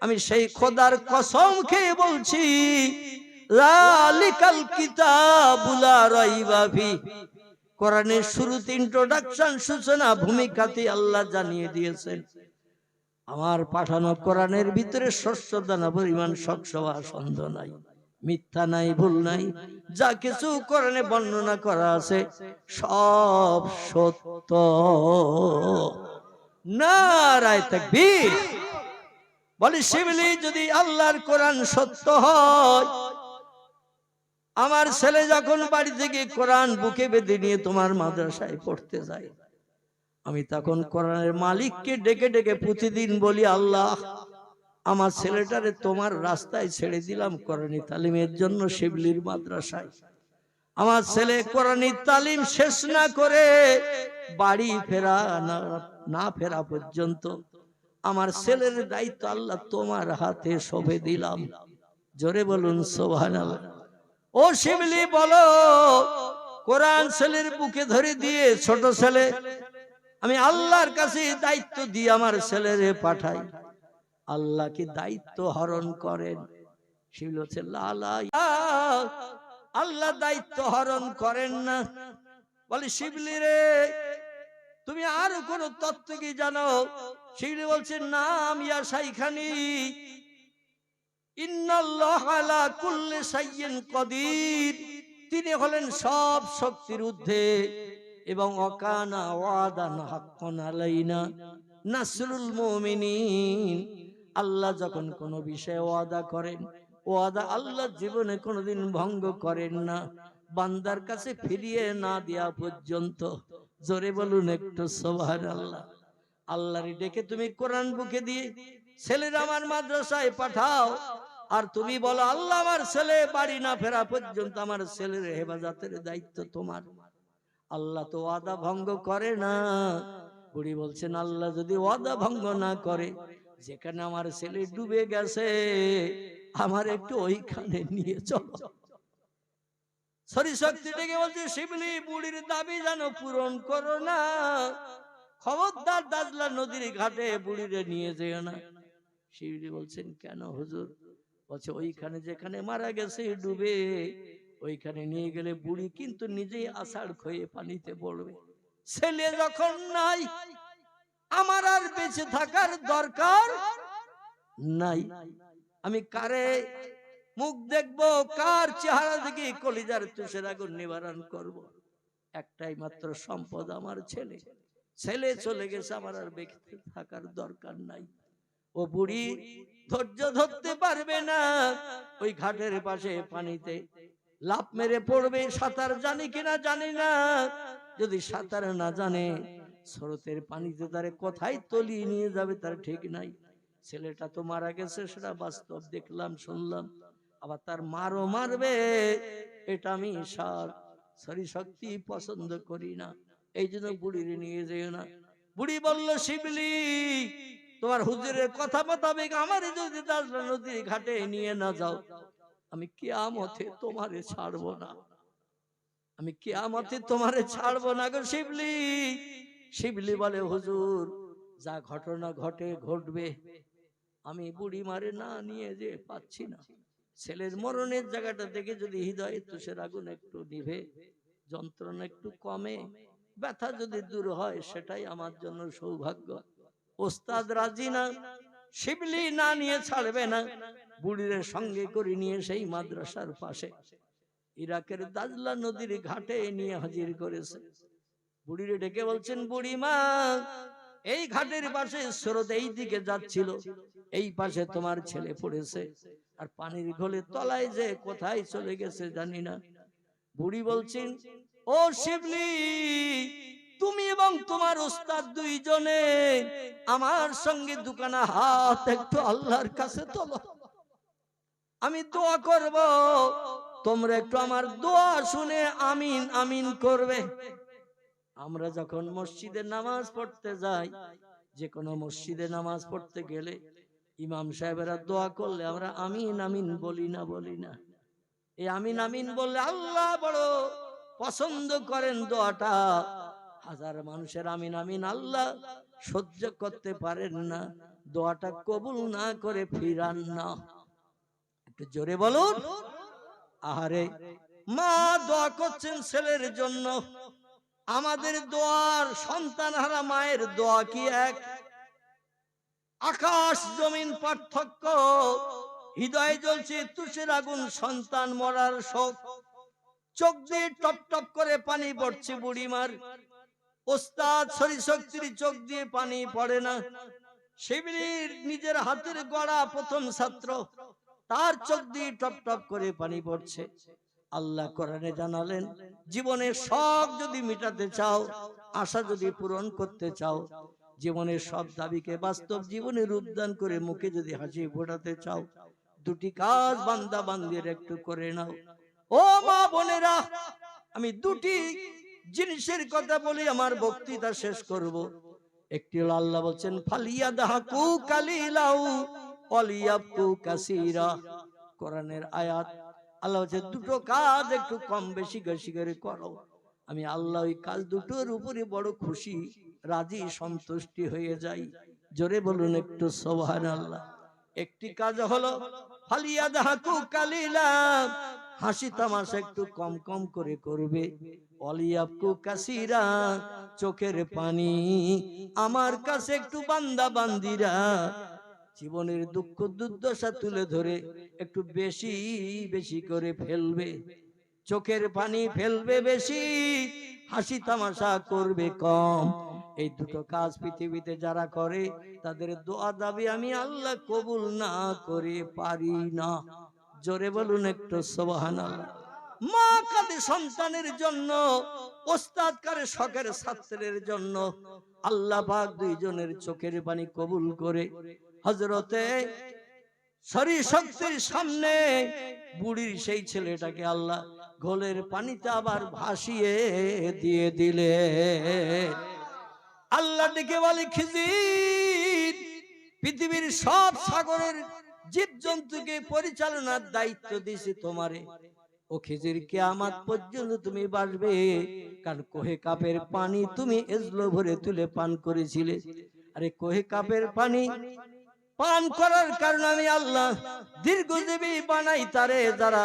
আমি সেই খোদার কসম খেয়ে বলছি, যালিকাল কিতাবু লা রাইবা ফি, কোরআনের শুরুতে ইন্ট্রোডাকশন সূচনা ভূমিকাতে আল্লাহ জানিয়ে দিয়েছেন, আমার পাঠানো কোরআনের ভিতরে শস্য দানা পরিমাণ শকসভা সন্দেহ নাই, মিথ্যা নাই, ভুল নাই, যা কিছু কোরআনে বর্ণনা করা আছে সব সত্য। নারায়ে তাকবীর। বলে, শিবলি যদি আল্লাহর কোরআন সত্য হয়, আমার ছেলে যখন বাড়ি থেকে কোরআন বুকে বেঁধে নিয়ে তোমার মাদ্রাসায় পড়তে যায়, আমি তখন কোরআনের মালিককে ডেকে ডেকে প্রতিদিন বলি, আল্লাহ আমার ছেলেটারে তোমার রাস্তায় ছেড়ে দিলাম কোরআনী তালিমের জন্য শিবলির মাদ্রাসায়। আমার ছেলে কোরআনী তালিম শেষ না করে বাড়ি না ফেরা পর্যন্ত আমার ছেলের দায়িত্ব আল্লাহ তোমার হাতে সঁপে দিলাম। জোরে বলুন সুবহানাল্লাহ। ও শিবলি বলো, কোরআন ছেলের বুকে ধরে দিয়ে ছোট ছেলে আমি আল্লাহর কাছে দায়িত্ব দিয়ে আমার ছেলেরে পাঠাই, আল্লাহ কি দায়িত্ব হরণ করেন? শিবলি বলছে, লালা, আল্লাহ দায়িত্ব হরণ করেন না। বলে, শিবলি রে, তুমি আর কোন তত্ত্ব কি জানো? শিবলি বলছে, নাম ইয়া শাইখানি, ইন্নাল্লাহ আলা কুল্লি শাইইন কাদির, তিনি হলেন সব শক্তির ঊর্ধ্বে, এবং ওয়াকানা ওয়াদান হাক্কান আলাইনা নাসরুল মুমিনিন, আল্লাহ যখন কোন বিষয়ে ওয়াদা করেন, ওয়াদা আল্লাহ জীবনে কোনোদিন ভঙ্গ করেন না, বান্দার কাছে ফিরিয়ে না দেয়া পর্যন্ত। জোরে বলুন একটু সুবহানাল্লাহ। আল্লাহর ডেকে তুমি কোরআন বুকে দিয়ে ছেলের আমার মাদ্রাসায় পাঠাও, আর তুমি বলো, আল্লাহ আমার ছেলে বাড়ি না ফেরা পর্যন্ত আমার ছেলের হেফাজতের দায়িত্ব তোমার। আল্লাহ তো ওয়াদা ভঙ্গ করে না। বুড়ি বলছেন, আল্লাহ যদি ওয়াদা ভঙ্গ না করে, যেখানে আমার ছেলে ডুবে গেছে আমার একটু ওইখানে নিয়ে চলো। শরী শক্তি ডেকে বলছে, শিবলি বুড়ির দাবি যেন পূরণ করো না, খবরদার দাজলা নদীর ঘাটে বুড়িরে নিয়ে যেও না। শিবলি বলছেন, কেন হুজুর? বলছে, ওইখানে যেখানে মারা গেছে ডুবে, ওইখানে নিয়ে গেলে বুড়ি কিন্তু নিজেই আষাঢ় খয়ে পানিতে পড়বে। ছেলে যখন নাই, আমার আর বেঁচে থাকার দরকার নাই। আমি কারে মুখ দেখবো, কার চেহারা দেখে কলিজার তুষের আগুন নিবারণ করব? একটাই মাত্র সম্পদ আমার ছেলে। ছেলে চলে গেছে, আমার আর বেঁচে থাকার দরকার নাই। ও বুড়ি ধৈর্য ধরতে পারবে না, ওই ঘাটের পাশে পানিতে লাফ মেরে পড়বে। সাঁতার জানি কিনা জানি না, যদি সাঁতার না জানে, স্রোতের পানিতে তারে কোথায় তলিয়ে নিয়ে যাবে তার ঠিক নাই। ছেলেটা তো মারা গেছে, সেটা বাস্তব দেখলাম, শুনলাম। আবার তার মারও মারবে, এটা আমি শরী শক্তি পছন্দ করি না। এই জন্য বুড়ির নিয়ে যেও না। বুড়ি বলল, শিবলি, তোমার হুজুরের কথা মোতাবেক আমার যদি দাজলা নদীর ঘাটে নিয়ে না যাও, আমি কিয়ামতে তোমারে ছাড়বো না, আমি কিয়ামতে তোমারে ছাড়বো না গো শিবলি। শিবলি বলে, হুজুর, যা ঘটনা ঘটবে, আমি বুড়ি মারে না নিয়ে যে পাচ্ছি না। ছেলের মরণের জায়গাটা দেখে যদি হৃদয়ে তুষের আগুন একটু নিভে, যন্ত্রণা একটু কমে, ব্যথা যদি দূর হয়, সেটাই আমার জন্য সৌভাগ্য। ওস্তাদ রাজি না, শিবলি না নিয়ে ছাড়বে না। বুড়ির সঙ্গে করে নিয়ে সেই মাদ্রাসার পাশে ইরাকের দাজলা নদীর ঘাটে নিয়ে হাজির করেছে। বুড়িরে ডেকে বলছেন, বুড়ি মা, এই ঘাটের পাশে স্রোত এই দিকে যাচ্ছিল, এই পাশে তোমার ছেলে পড়েছে, আর পানির ঘোলে তলায় যে কোথায় চলে গেছে জানি না। বুড়ি বলছেন, ও শিবলি, তুমি এবং তোমার ওস্তাদ দুইজনে আমার সঙ্গে দুখানা হাত একটু আল্লাহর কাছে তোলো, আমি দোয়া করব, তোমরা একটু আমার দোয়া শুনে আমিন আমিন করবে। আমরা যখন মসজিদে নামাজ পড়তে যাই, যে কোনো মসজিদে নামাজ পড়তে গেলে ইমাম সাহেবেরা দোয়া করলে আমরা আমিন আমিন বলি না? বলি না? এই আমিন আমিন বললে আল্লাহ বড় পছন্দ করেন দোয়াটা। হাজার মানুষের আমিন আমিন আল্লাহ সহ্য করতে পারেন না, দোয়াটা কবুল না করে ফিরান না। একটু জোরে বলুন। আহারে, মা দোয়া করছেন ছেলের জন্য। আমাদের দোয়ার, সন্তান হারা মায়ের দোয়া কি এক? আকাশ জমিন পার্থক্য। হৃদয়ে জ্বলছে তুষের আগুন, সন্তান মরার শোক, চোখ দিয়ে টপ টপ করে পানি পড়ছে বুড়িমার। ওস্তাদ শরী শক্তির চোখ দিয়ে পানি পড়ে না। শিবলির নিজের হাতের গড়া প্রথম ছাত্র, তার চোখ দিয়ে টপ টপ করে পানি পড়ছে। আল্লাহ কোরআনে জানালেন, জীবনের শখ যদি মিটাতে চাও, আশা যদি পূরণ করতে চাও, জীবনের সব দাবিকে বাস্তব জীবনে রূপদান করে মুখে যদি হাসি ফোটাতে চাও, দুটি কাজ বান্দা বান্দির একটু করে নাও। ও মা বোনেরা, আমি দুটি জিনিসের কথা বলি আমার বক্তৃতা শেষ করব। একটি হলো, আল্লাহ বলছেন, ফালিয়াদহাকু কালিলাউ ওয়ালিয়াবকু কাসীরা। কোরআনের আয়াত। আল্লাহ বলছে, দুটো কাজ একটু কম বেশি করে করো, আমি আল্লাহ ওই কাজ দুটোর উপরে বড় খুশি, রাজি, সন্তুষ্টি হয়ে যাই। জোরে বলুন একটু সুবহানাল্লাহ। একটি কাজ হলো ফালিয়াদহাকু কালিলা, হাসি তামাশা একটু কম কম করে করবে। ওয়ালিয়াবকু কাসীরা, চোখের পানি আমার কাছে একটু বান্দা বান্দিরা জীবনের দুঃখ দুর্দশা তুলে ধরে একটু বেশি বেশি করে ফেলবে। চোখের পানি ফেলবে বেশি, হাসি তামাশা করবে কম। এই দুটো কাজ পৃথিবীতে যারা করে, তাদের দোয়া দাবি আমি আল্লাহ কবুল না করে পারি না। জোরে বলুন একটু সুবহানাল্লাহ। মা কাঁদে সন্তানের জন্য, ওস্তাদ কারে শখের ছাত্রের জন্য। আল্লাহ পাক দুইজনের চোখের পানি কবুল করে হযরতে শরী শক্তির সামনে বুড়ির সেই ছেলেটাকে আল্লাহ ঘোলের পানিতে আবার ভাসিয়ে দিয়ে দিলে। আল্লাহ ডেকে বলে, খিজির, পৃথিবীর সব সাগরের জীবজন্তুকে পরিচালনার দায়িত্ব দিয়েছি তোমারে। ও খিজির কিয়ামত পর্যন্ত তুমি বাঁচবে, কারণ কোহে কাপের পানি তুমি এজলো ভরে তুলে পান করেছিলে। আরে কোহে কাপের পানি পান করার কারণে আমি আল্লাহ দীর্ঘজীবী বানাই তারে, যারা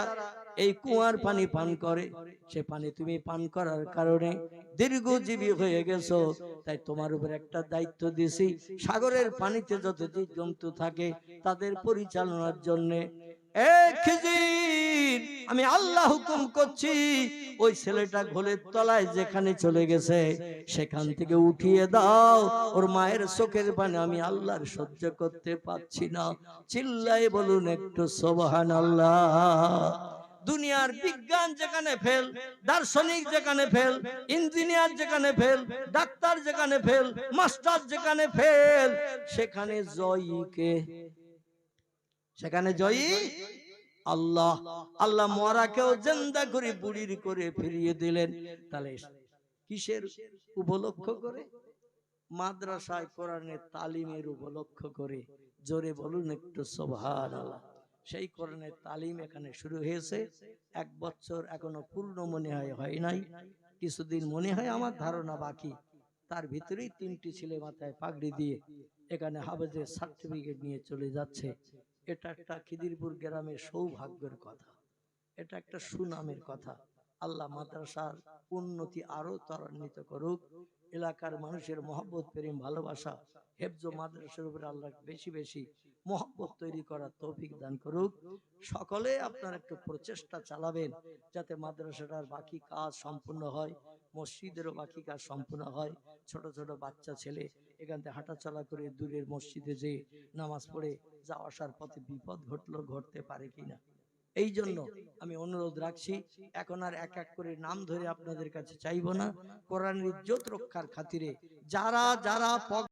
এই কুয়ার পানি পান করে সে পানি তুমি পান করার কারণে দীর্ঘজীবী হয়ে গেছো। তাই তোমার উপর একটা দায়িত্ব দিয়েছি, সাগরের পানিতে যত জীব জন্তু থাকে তাদের পরিচালনার জন্য। খিজির, আমি আল্লাহ হুকুম করছি, ওই ছেলেটা ঘোলের তলায় যেখানে চলে গেছে সেখান থেকে উঠিয়ে দাও। ওর মায়ের চোখের পানি আমি আল্লাহর সহ্য করতে পারছি না। চিল্লাই বলুন একটু সুবহানাল্লাহ। দুনিয়ার বিজ্ঞান যেখানে ফেল, দার্শনিক যেখানে ফেল, ইঞ্জিনিয়ার যেখানে ফেল, ডাক্তার যেখানে ফেল, মাস্টার যেখানে ফেল, সেখানে জয়ী কে? সেখানে জয়ী আল্লাহ। আল্লাহ মরাকেও জিন্দা করে বুড়ির করে ফিরিয়ে দিলেন। তাহলে কিসের উপলক্ষ করে? মাদ্রাসায় কোরআনের তালিমের উপলক্ষ করে। জোরে বলুন একটু সুবহানাল্লাহ। সেই কোরআনের তালিম এখানে শুরু হয়েছে। 1 বছর এখনো পূর্ণ মনে হয় নাই, কিছুদিন মনে হয় আমার ধারণা বাকি। তার ভিতরেই 3টি ছেলে মাথায় পাগড়ি দিয়ে এখানে হাফেজের সার্টিফিকেট নিয়ে চলে যাচ্ছে। এটা একটা খিদিরপুর গ্রামের সৌভাগ্যের কথা, এটা একটা সুনামের কথা। আল্লাহ মাদ্রাসার উন্নতি আরো ত্বরান্বিত করুক। এলাকার মানুষের মহব্বত, প্রেম, ভালোবাসা, হেফজ মাদ্রাসার উপরে আল্লাহ বেশি বেশি মহব্বত তৈরি করার তৌফিক দান করুক। সকলে আপনারা একটু প্রচেষ্টা চালাবেন যাতে মাদ্রাসাটার বাকি কাজ সম্পূর্ণ হয়, মসজিদেরও বাকি কাজ সম্পূর্ণ হয়। ছোট ছোট বাচ্চা ছেলে এখান থেকে হাঁটাচলা করে দূরের মসজিদে যে নামাজ পড়ে যা আসার পথে বিপদ ঘটতে পারে কিনা, এই জন্য আমি অনুরোধ রাখছি। এখন আর এক এক করে নাম ধরে আপনাদের কাছে চাইবো না। কোরআনের ইজ্জত রক্ষার খাতিরে যারা যারা